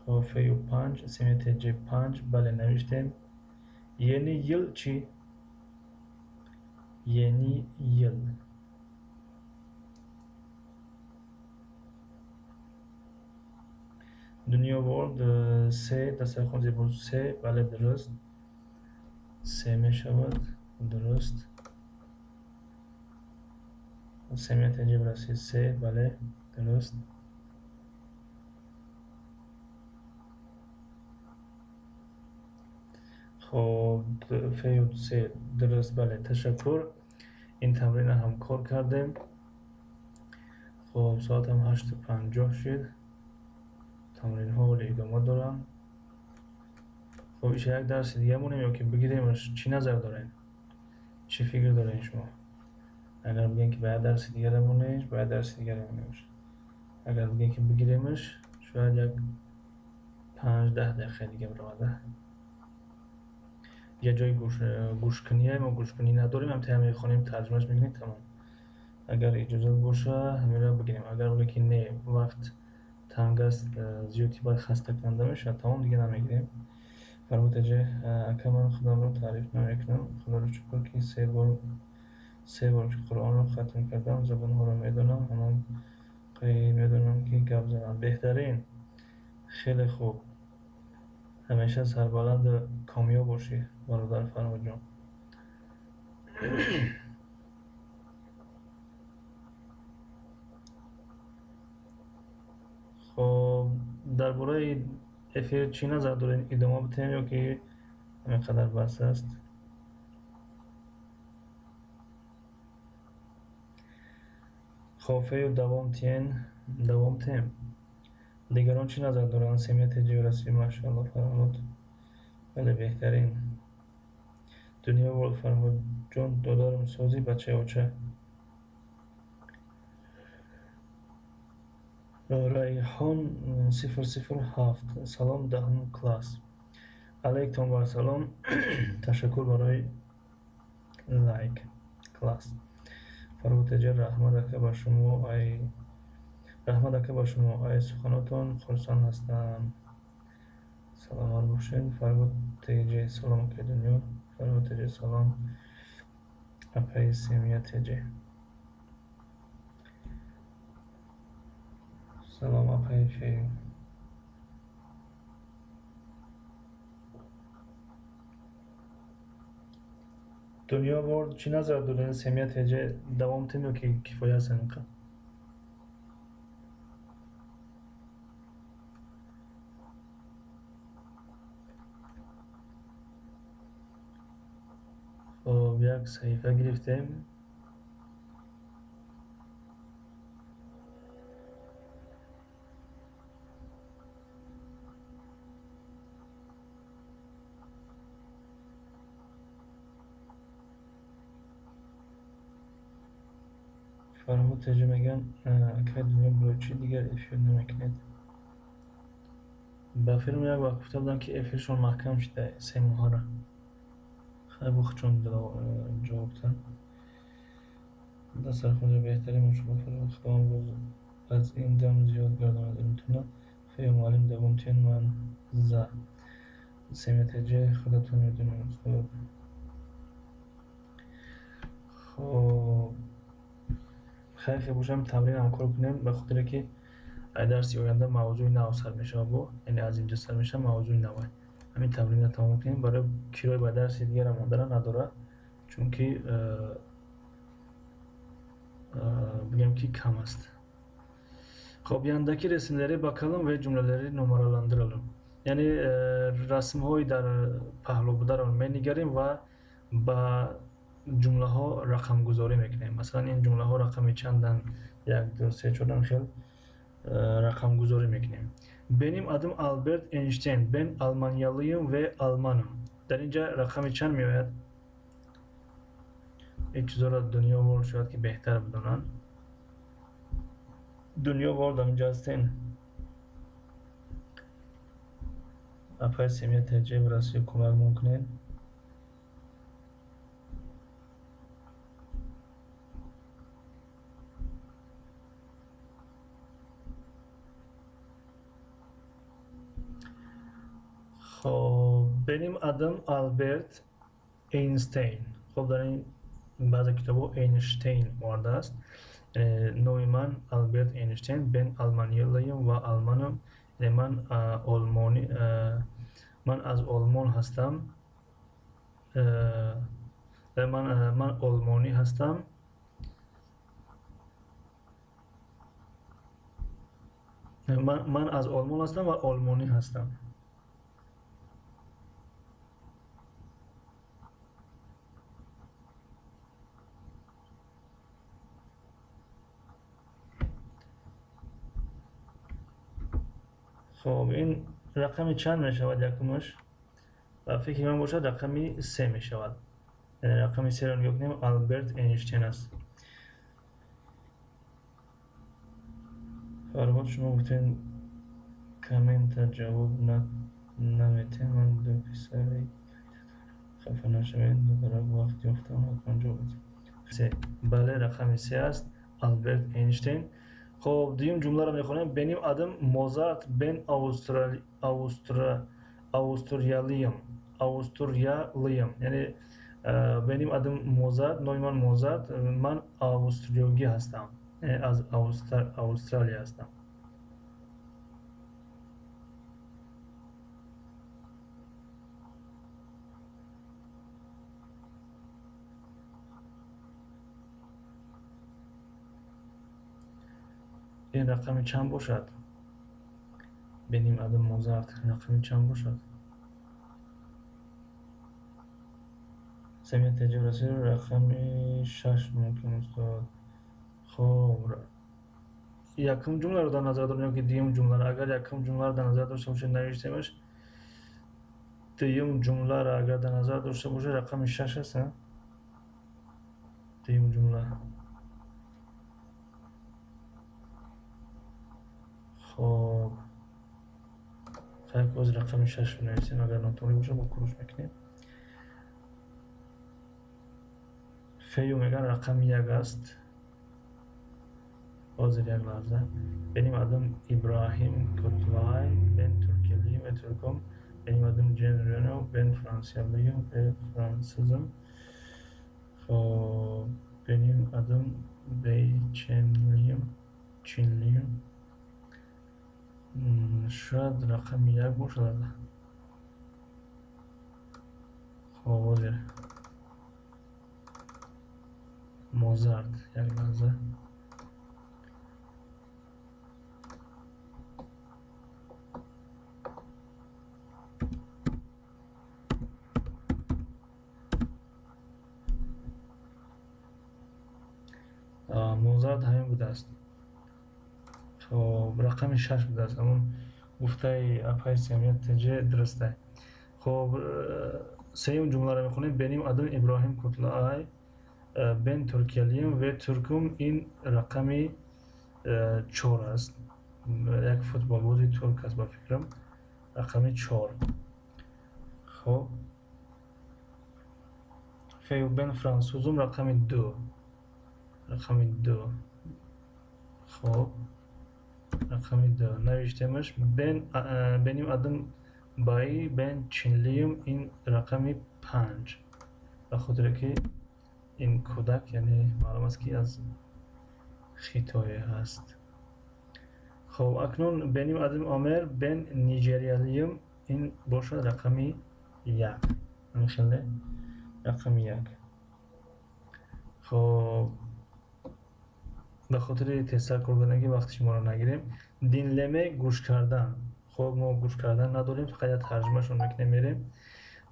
Hafeyu panç, simetece panç, bale naviştem. Yeni yıl çi? Yeni yıl. Dünya world se tasarruf zebur se bale درست se meşavat درست simetece burası se bale درست خب فیوت سه درست بله تشکر این تمرین هم کار کردیم خب ساعت هم 8:50 شد تمرین ها ولی ادامه دارم خب ایش یک درس دیگه مونیم یا که بگیریمش چی نظر دارین چی فکر دارین شما اگر بگین که باید درس دیگه مونیش باید درس دیگه مونیش اگر بگین که بگیریمش شاید یک 5-10 دقیقه دیگه براده یه جای گوش کنی ما گوش کنی نداریم هم تیمی خونیم ترجمهش میگنیم تمام اگر اجازه باشه همین را بگیریم اگر بگه که نه وقت تنگ است زیادی باید خسته کننده میشه تمام دیگه نمیگیریم فرموتجه اکا من خودم رو تعریف نمیکنم خدا رو شکر که سه بار که قرآن رو ختم کردم زبان ها رو میدونم اونم میدونم که گپ زنم بهترین خیلی خوب همیشه سربلند و کامیاب باشی برادر فرمود جان خب درباره افیر چی نظر دارین ادامه بتیم یا که همینقدر بس است خوفه و دوام تیم دیگران چی نظر دارن سمیت جیورسی ماشاءالله فرمود ولی بهترین دنیا ورد فرمود جون دادارم سازی بچه اوچه ریحان 007 سلام دهم کلاس علیکم و سلام تشکر برای لایک کلاس فرمود تجر رحمت که با شما رحمت که با شما ای سخناتون خرسان هستم سلام باشین فرمود تجر سلام که دنیا فرمود تجر سلام اپای سمیت تجر سلام اپای فی دنیا ورد چی نظر دارین سمیت تجر دوام تیم که کفایه سنکه خب یک صحیفه گرفتیم فرمود تجر میگن که دنیا بلوچی دیگر افیر نمیکنید با فیلم یک وقت گفته بودن که افیرشون محکم شده 3 ماه را خیلی بخچون جوابتن دستر خود بهتری مشکل فرمود خواهم روز از این دم زیاد گردانه دارمتونه خیلی معلم دوام تین من زا سمیت جه خودتون میدونیم خب خیلی باشم تمرین هم کار کنیم به خاطر که درسی آینده موضوع نو سر میشه با یعنی از اینجا سر میشه موضوع نوه همین تمرین رو تمام کنیم برای کرای به درس دیگه را ماندن نداره چون که بگم ki کم است خب yandaki resimlere bakalım ve cümleleri numaralandıralım yani رسم‌های در پهلو رو می‌نگریم و با جمله ها رقم گذاری میکنیم مثلا این جمله ها رقمی چندن 1 2 3 4 خیلی rakam guzori میکنیم benim adım Albert Einstein ben Almanyalıyım ve Almanım derince rakamı چند میآید एक چیزا دنیا ورد شاید که بهتر بدونن دنیا ورد اینجا هستین اپای سمیت تجربه برای کمک ممکنه benim adım Albert Einstein. خب در این بعضی کتاب‌ها Einstein vardı است. Neumann Albert Einstein. Ben Almanyalıyım ve Almanım. Ben Almani من از آلمان هستم. من آلمانی هستم. من از آلمان هستم و آلمانی هستم. خب این رقمی چند می شود یکمش؟ و فکر من باشد رقمی 3 می شود. یعنی رقمی 3 را نگاه کنیم آلبرت اینشتین است. فرهاد شما گفتین کامنت جواب نمیتین. من دو پسری خفه نشوید در وقت یافتم حتما جواب بدید. بله رقمی 3 است آلبرت اینشتین. خب دویم جمله رو میخونیم. benim adım Mozart. Ben Avusturyalıyım. Yani benim adım Mozart, Neumann Mozart. Ben Avusturyalı هستم. Yani az Avustralya هستم. این رقمی چند باشد؟ benim adım Mozart. رقمی چند باشد؟ سمیت تجربه رقمی 6 ممکن است. خب یکم جمله رو در نظر داریم که دیم جمله را اگر یکم جمله رو در نظر داشته باشه نوشتیمش. دیم جمله را اگر در نظر داشته باشه رقم 6 است. دیم جمله. خب خیلی از رقم 6 بنویسیم اگر ناتوانی باشه با کروش میکنیم. فیو میگن رقم 1 است. حاضر یک لحظه. benim adım İbrahim Kutlay. Ben Türkiye'liyim ve Türk'üm. Benim adım Jean Reno. Ben Fransızlıyım ve Fransızım. Benim adım Bey Çinliyim. شاید رقم 1 باشد. خب حاضر. موزارت یک لحظه. موزارت همین بوده است. خب رقم 6 بوده است. همون گفته اپای سمیت تجه درسته. خب سیم جمله رو میخونیم. benim adım İbrahim Kutlay. Ben Türkiye'liyim ve Türk'üm. این رقمی 4 است. یک فوتبالبازی ترک است با فکرم. رقمی 4. خب فیو ben Fransızım. رقمی 2. رقمی 2. خب رقمی 2 نوشتمش. benim adım Bayi. Ben Çinliyim. این رقمی 5. به خاطر که این کودک یعنی معلوم است که از خطای هست. خب اکنون benim adım Ömer. Ben Nijeryalıyım. این باشد رقمی 1. میخونه رقمی 1. خب به خاطر تذکر بدن که وقت شما رو نگیریم. dinleme گوش کردن. خب ما گوش کردن نداریم فقط ترجمهشون میکنیم میریم.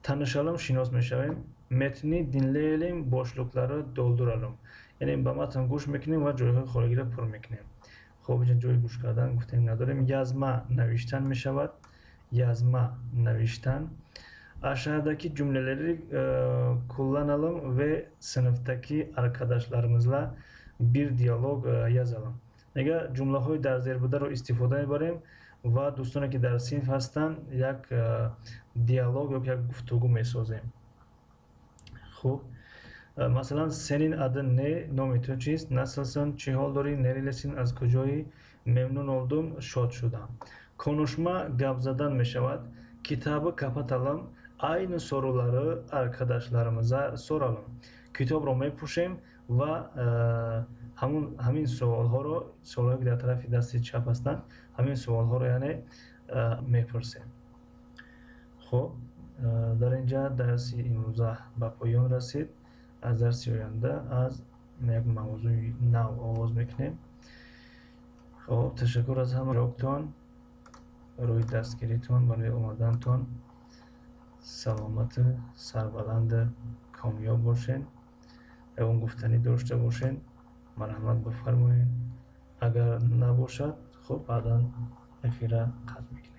tanışalım şinos میشویم. متنی dinleyelim boşlukları dolduralım. یعنی به متن گوش میکنیم و جایهای خالی را پر میکنیم. خب اینجا جای گوش کردن گفتیم نداریم. yazma نوشتن میشود. yazma نوشتن. Aşağıdaki cümleleri kullanalım ve sınıftaki arkadaşlarımızla bir diyalog yazalım. اگر جمله های در زیر بوده رو استفاده میبریم و دوستانی که در صنف هستن یک دیالوگ یا یک گفتگو میسازیم. خب مثلا senin adın ne? نام تو چیست؟ nasılsın? چه حال داری؟ nerelisin? از کجایی؟ memnun oldum, şad şudam. Konuşma gavzadan meşevat. Kitabı kapatalım. Aynı soruları arkadaşlarımıza soralım. Kitap romayı puşim ve hamin sorular ki در طرف دست چپ هستند همین سوال ها رو یعنی میپرسیم. خب در اینجا درسی امروزه به پایان رسید. از درسی آینده از یک موضوع نو آغاز میکنیم. خب تشکر از همه اشتراکتان، روی دستگیریتان، برای اومدنتان. سلامت، سربلند، کامیاب باشین. اون گفتنی داشته باشین. مرحمت بفرمایین. اگر نباشد خب بعدا اخیره قطع میکنیم.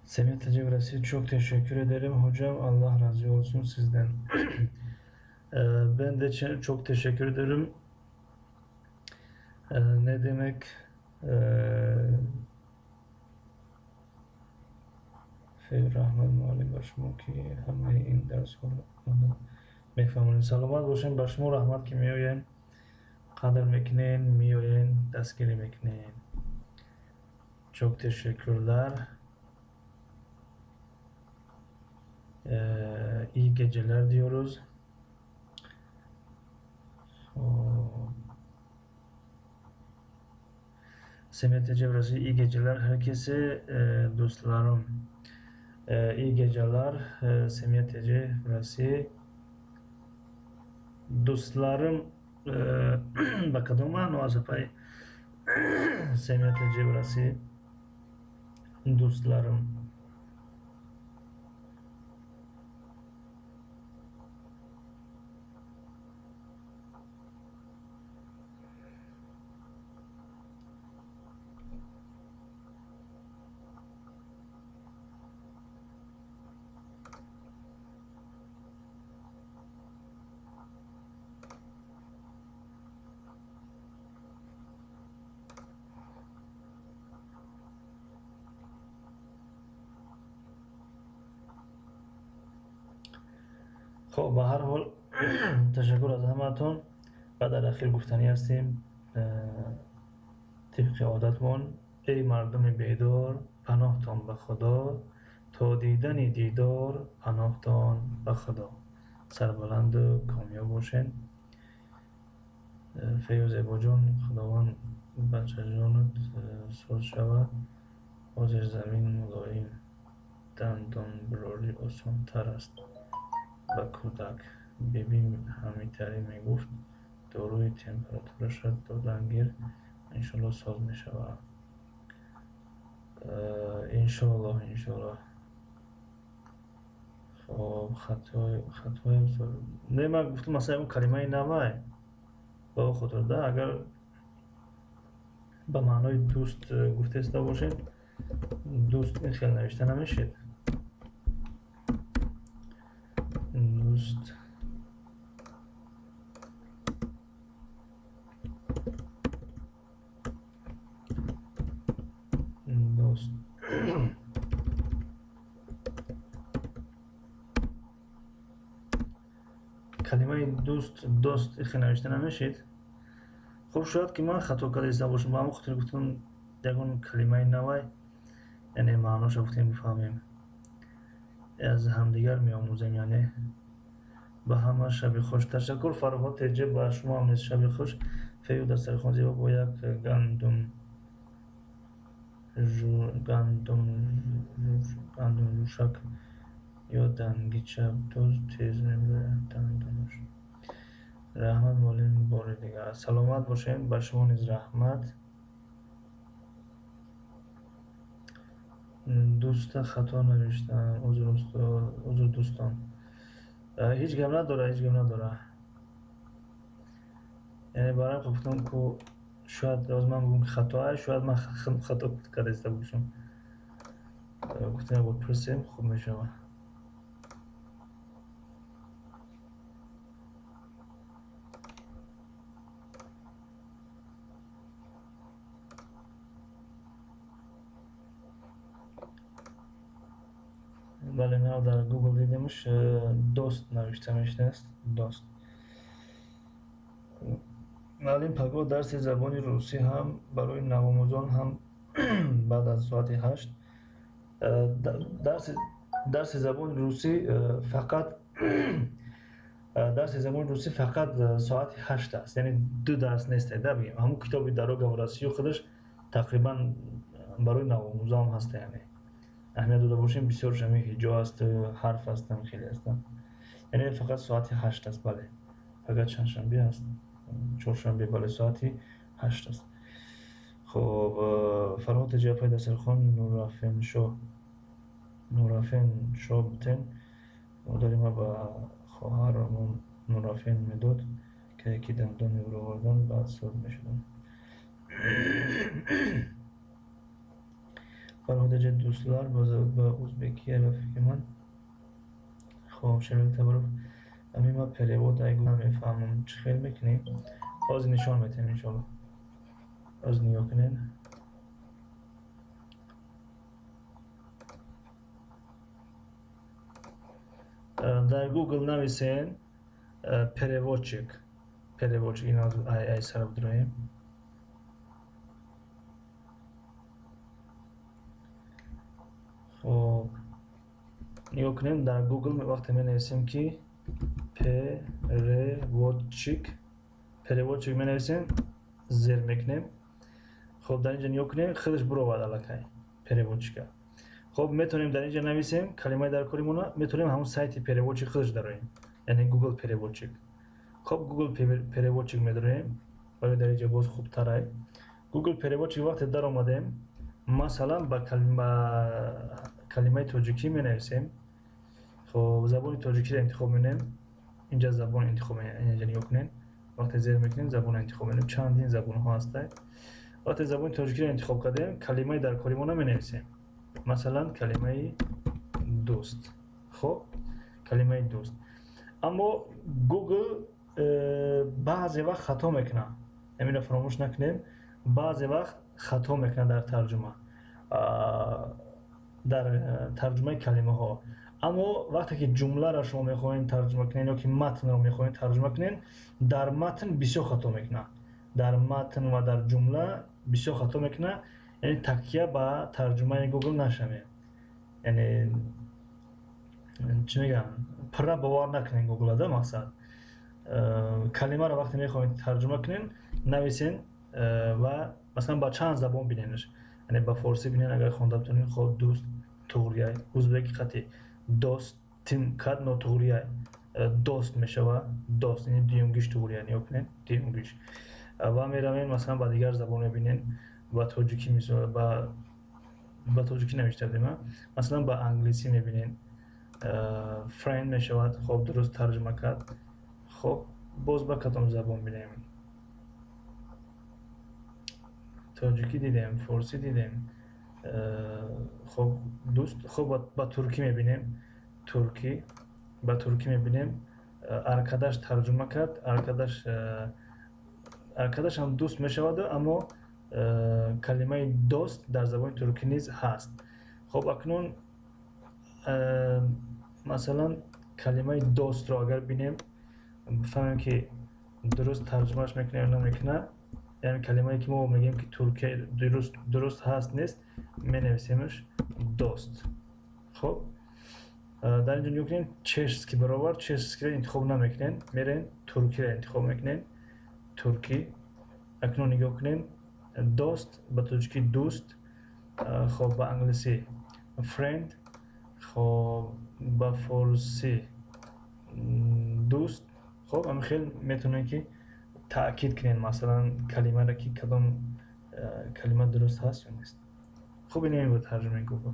Semih Tecevüresi çok teşekkür ederim hocam. Allah razı olsun sizden. Ben de çok teşekkür ederim. Ne demek? Feyr Rahman Mali başımı ki همه این درس ها رو میفهمونین. سلامت باشین. به شما رحمت که میآیین قدر میکنین میآیین دستگیری میکنین. Çok teşekkürler. İyi geceler diyoruz. Semih Tecevüresi iyi geceler herkese dostlarım. İyi geceler Semih Tecevüresi dostlarım. Bakalım ne azapay Semih Tecevüresi dostlarım. خب به هر حال تشکر از همتون. و در اخیر گفتنی هستیم طبق عادتمون. ای مردم بیدار پناهتان به خدا، تا دیدن دیدار پناهتان به خدا. سربلند و کامیاب باشین. فیوز ابا جان خداوند بچه جانت سوز شود. آزر زمین ملایم دندان براری آسان تر است و کودک. ببین همیتری میگفت داروی تمپراتورش دادن گیر انشالله ساز میشود. انشالله. خب خطای نه من گفتم مثلا اون کلمه نوای با خود داده اگر به معنای دوست گفته است باشین دوست این خیلی نوشته نمیشید. دوست کلمه دوست خیلی نوشته نمیشید. خب شاید که من خطا کرده باشم با همون خاطر گفتم یکون کلمه نوای یعنی معناش گفتیم بفهمیم از همدیگر میآموزیم. یعنی به همه شب خوش. تشکر فرهاد تجب به شما هم شب خوش. فیو دسترخوان زیبا با یک گندم جوشک یا دنگیچه دوز تیز نمیره دندانش. رحمت مالین بار دیگر. سلامت باشین. به شما نیز رحمت. دوست خطا نوشتم. عذر دوستان. هیچ گم نداره، هیچ گم نداره. یعنی برای گفتم که شاید از من بگم خطا، شاید من خطا کرده باشم. گفتم بود پرسیم خوب میشه. بله نه در گوگل دیدمش، دوست نوشتمش است دوست. معلم پگاه درس زبان روسی هم برای نوآموزان هم بعد از ساعت 8. درس درس زبان روسی فقط درس زبان روسی فقط ساعت 8 است، یعنی دو درس نیست ده بگیم. همون کتابی دروگه و راسیو خودش تقریبا برای نوآموزان هم هست. یعنی اهمیت داده باشیم بسیار جمعی هجا است، حرف هستن، خیلی هستن. یعنی فقط ساعت 8 است. بله فقط چند شنبه است، چهارشنبه بله ساعتی 8 است. خب فرهاد جعفری دسترخان نورافین شو بتن مادری ما با خواهرمون نورافین میداد که یکی دندان رو آوردن بعد سود میشدن. فرهاد جد دوستلار با ازبکیه رفیق من. خب شنوی تبرف امی ما پریواد اگه نمیفهمم چه خیلی میکنیم باز نشان میتیم انشالله. از نیو کنین در گوگل نویسین پریوادچیک این از ای سرف داریم. خب نیو کنین در گوگل وقتی می نویسیم که پریوادچیک می نویسیم زیر میکنیم. خب در اینجا نیو کنیم خودش برو بعد علاقه پریوادچیک. خب میتونیم در اینجا نویسیم کلمه در کلیمونا، میتونیم همون سایت پریوادچیک خودش داریم، یعنی گوگل پریوادچیک. خب گوگل پریوادچیک میداریم ولی در اینجا باز خوب تره. گوگل پریوادچیک وقتی در آمدیم مثلا با کلمه تاجیکی می نویسیم. خب زبان تاجیکی را انتخاب می‌کنیم، اینجا زبان انتخاب اینجا نیو کنین. وقتی زیر میکنیم زبان انتخاب می‌کنیم، چندین زبان ها هسته. وقتی زبان تاجیکی را انتخاب کردیم کلمه در کلیمونا می نویسیم، مثلا کلمه دوست. خب کلمه دوست. اما گوگل بعضی وقت خطا میکنه، همین رو فراموش نکنیم. بعضی وقت خطا میکنه در ترجمه کلمه ها. اما وقتی که جمله را شما میخواین ترجمه کنین یا که متن را میخواین ترجمه کنین در متن بسیار خطا میکنه، در متن و در جمله بسیار خطا میکنه. یعنی تکیه به ترجمه گوگل نشویم، یعنی چی میگم پره باور نکنین گوگل ده. مقصد کلمه رو وقتی میخواین ترجمه کنین نویسین و مثلا با چند زبان بینینش، یعنی با فارسی بینین اگر خونده بتونین. خب دوست توغریه ازبکی خطی دوست تیم کد نو توغریه دوست میشه دوست، یعنی دیونگیش توغریه نیو کنین دیونگیش. و میروین مثلا با دیگر زبان بینین با تاجیکی میشه با تاجیکی نوشته بودیم، مثلا با انگلیسی میبینین فرند میشود. خب درست ترجمه کرد. خب باز با کدام زبان بینیم، تاجیکی دیدیم، فارسی دیدیم. خب دوست خب با ترکی میبینیم، ترکی با ترکی میبینیم. arkadaş ترجمه کرد، arkadaş هم دوست میشود اما کلمه دوست در زبان ترکی نیز هست. خب اکنون مثلا کلمه دوست را اگر بینیم بفهمیم که درست ترجمهش میکنه یا نمیکنه، یعنی کلمه‌ای که ما میگیم که ترکی درست هست نیست می نویسیمش دوست. خب در اینجا نیو کنین چشسکی برابر چشسکی را انتخاب نمیکنین، میرین ترکی را انتخاب میکنین ترکی. اکنون نگاه کنین دوست با ترکی دوست. خب با انگلیسی friend. خب با فارسی دوست. خب هم خیلی میتونین که تأکید کنین مثلا کلمه را که کدام کلمه درست هست یا نیست. خب این بود ترجمه گوگل.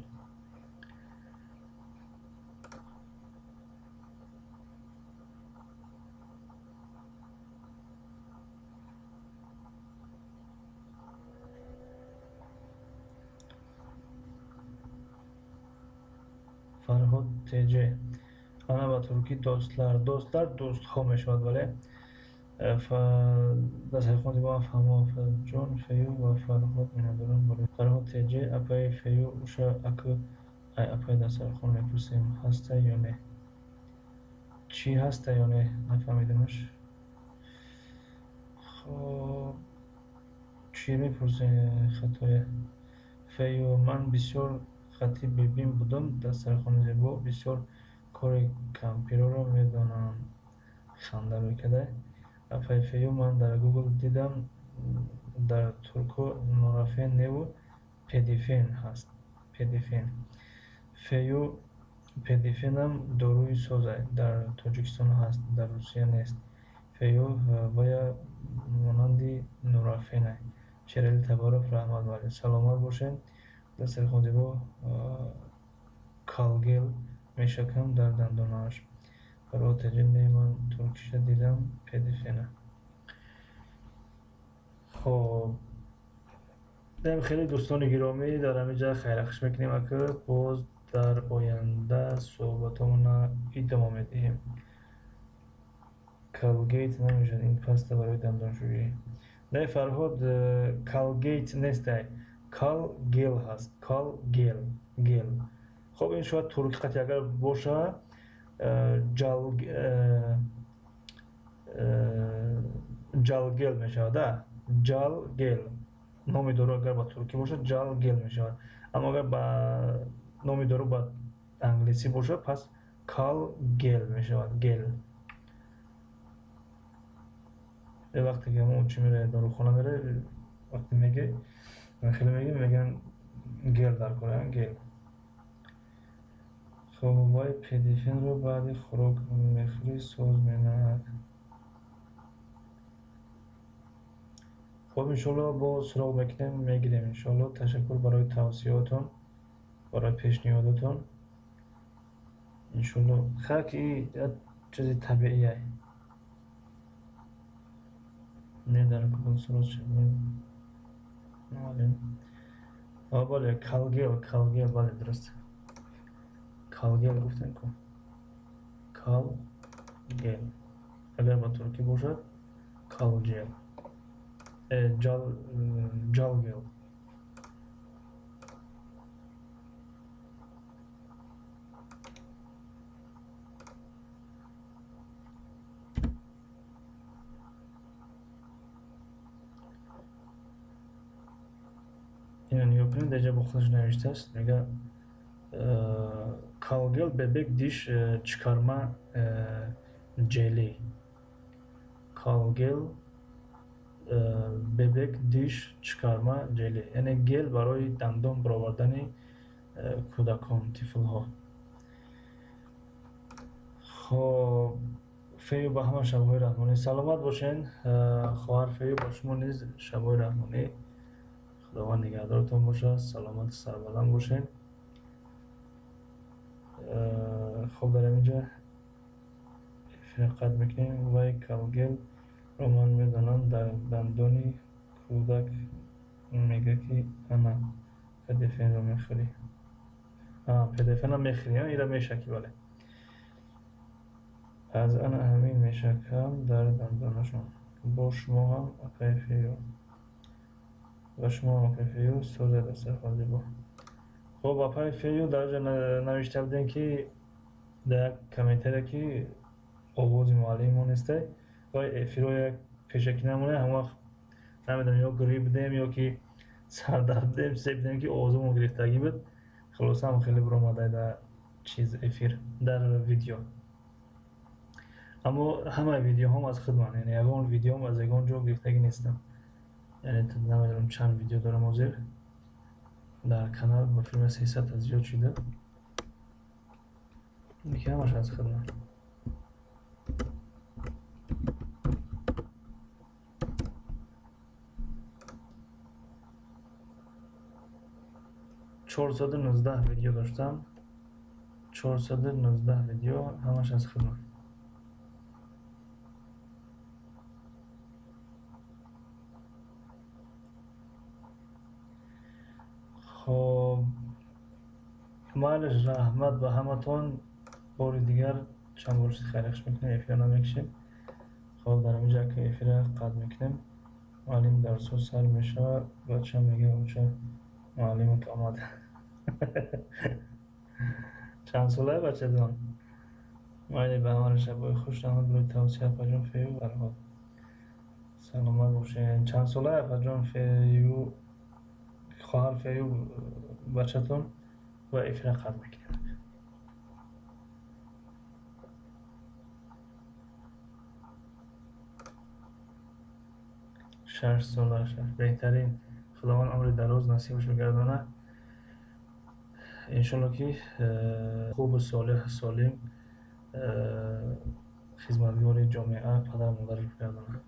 Farhod TC. Ana ba turki do'stlar. Do'stlar do'st‌ha meshod, vale دسترخوان با فهمو جون فیو و فرهاد می‌ندارم برای فرهاد تجی اپای فیو اوشا اکو ای اپای دسترخوان میپرسیم هسته یا نه چی هسته یا نه نفهمیدمش خب چی میپرسیم خطای فیو من بسیار خطی ببین بودم دسترخوان زیبا بسیار کار کمپیوتر رو میدانم خنده میکرده اپای فیو من در گوگل دیدم در ترکو نورافین نیو پدیفین هست پدیفین فیو پدیفین هم داروی سازه در تاجیکستان هست در روسیه نیست فیو ویا مانندی نورافینه چرل تبارک رحمت ولی سلامت باشین دسترخوان زیبا کالگل میشکم در دنداناش برای تجلی من ترکیش دیدم پدیفینه خب خیلی دوستان گرامی در همینجا خیرخش میکنیم که باز در آینده صحبتمون ادامه میدیم کالگیت نمیشد این پسته برای دندانشویی نه فرهاد کالگیت نیست کالگل هست کالگل گل خب این شاید ترکی قطعی اگر باشه جالگل میشود جالگل номи дору агар ба туркӣ бошад ҷалгел мешавад аммо агар ба номи дору ба англисӣ бошад пас калгел мешавад гел вақте ки ҳамон чӣ мере дорухона мере вақте меги хеле мегӣ мегӯянд гел дар кор гел хоб вай педифинро баъди хӯрок мехӯрӣ соз менаҳад خب انشالله با سراغ میکنیم میگیریم انشالله تشکر برای توصیهاتون برای پیشنهاداتون انشالله خاک این چیز طبیعیه نه در کل سراغ شد بله کالگل بله درست کالگل گفتن کن کالگل اگر با ترکی باشد کالگل جالگل اینو نگاه کنید اینجا با خودش نوشته است میگه کالگل ببک دیش چکارما جلی کالگل бебек диш чикарма ҷели яъне гел барои дандон баровардани кӯдакон тифлҳо хоб фею ба ҳама шабҳои раҳмонӣ саломат бошен хоҳар фею ба шумо низ шабҳои раҳмонӣ худованд нигаҳдортон бошад саломату сарбаланд бошен хоб дар ҳаминҷа эфир қатъ мекунем вай калгел роман медонам дар дандони кӯдак мега ки ана пдфнро мехӯрӣ пдфнро мехӯрӣ инро мешакӣ бале аз ана ҳамин мешакам дар дандонашон бо шумо ҳам акайфиё ба шумо ҳам акайфиё созе дастархон зебо хоб апай фею дар ҷо навишта будем ки дар як комментарие ки овози муаллими мо несте вай эфиро як пешакӣ намоне ҳама вақт намедонам ё гириб будем ё ки сардард будем се будем ки овозамон гирифтагӣ буд хулоса ҳам хеле буромада дар чиз эфир дар видео аммо ҳамаи видеоҳом аз худман яъне ягон видеом аз ягон ҷо гирифтагӣ нестам яъне намедонам чанд видео дорам ҳозир дар канал ба филми 300 аз зиёд шуда ки ҳамаш аз худман 419 видео доштам 419 видео ҳамаш аз худман хоб مالش رحمت به همتون. بار دیگر چند بار خیرخش میکنیم افیرا نمیکشیم. خب در اینجا که افیرا قد میکنیم معلم درس سر میشه. بچه میگه اونجا معلمت آماده. چند ساله بچه دون؟ مایلی به همان شبای خوش آمد بروی توصیه پجان فیو برخواد سلامت باشین. چند ساله پجان فیو خواهر فیو بچه تون و افیرا قد میکنیم. 6 ساله شد. بهترین خداوند عمر دراز نصیبش بگردانه انشالله که خوب و صالح سالم خدمتگار جامعه پدر مادرش بگردانه.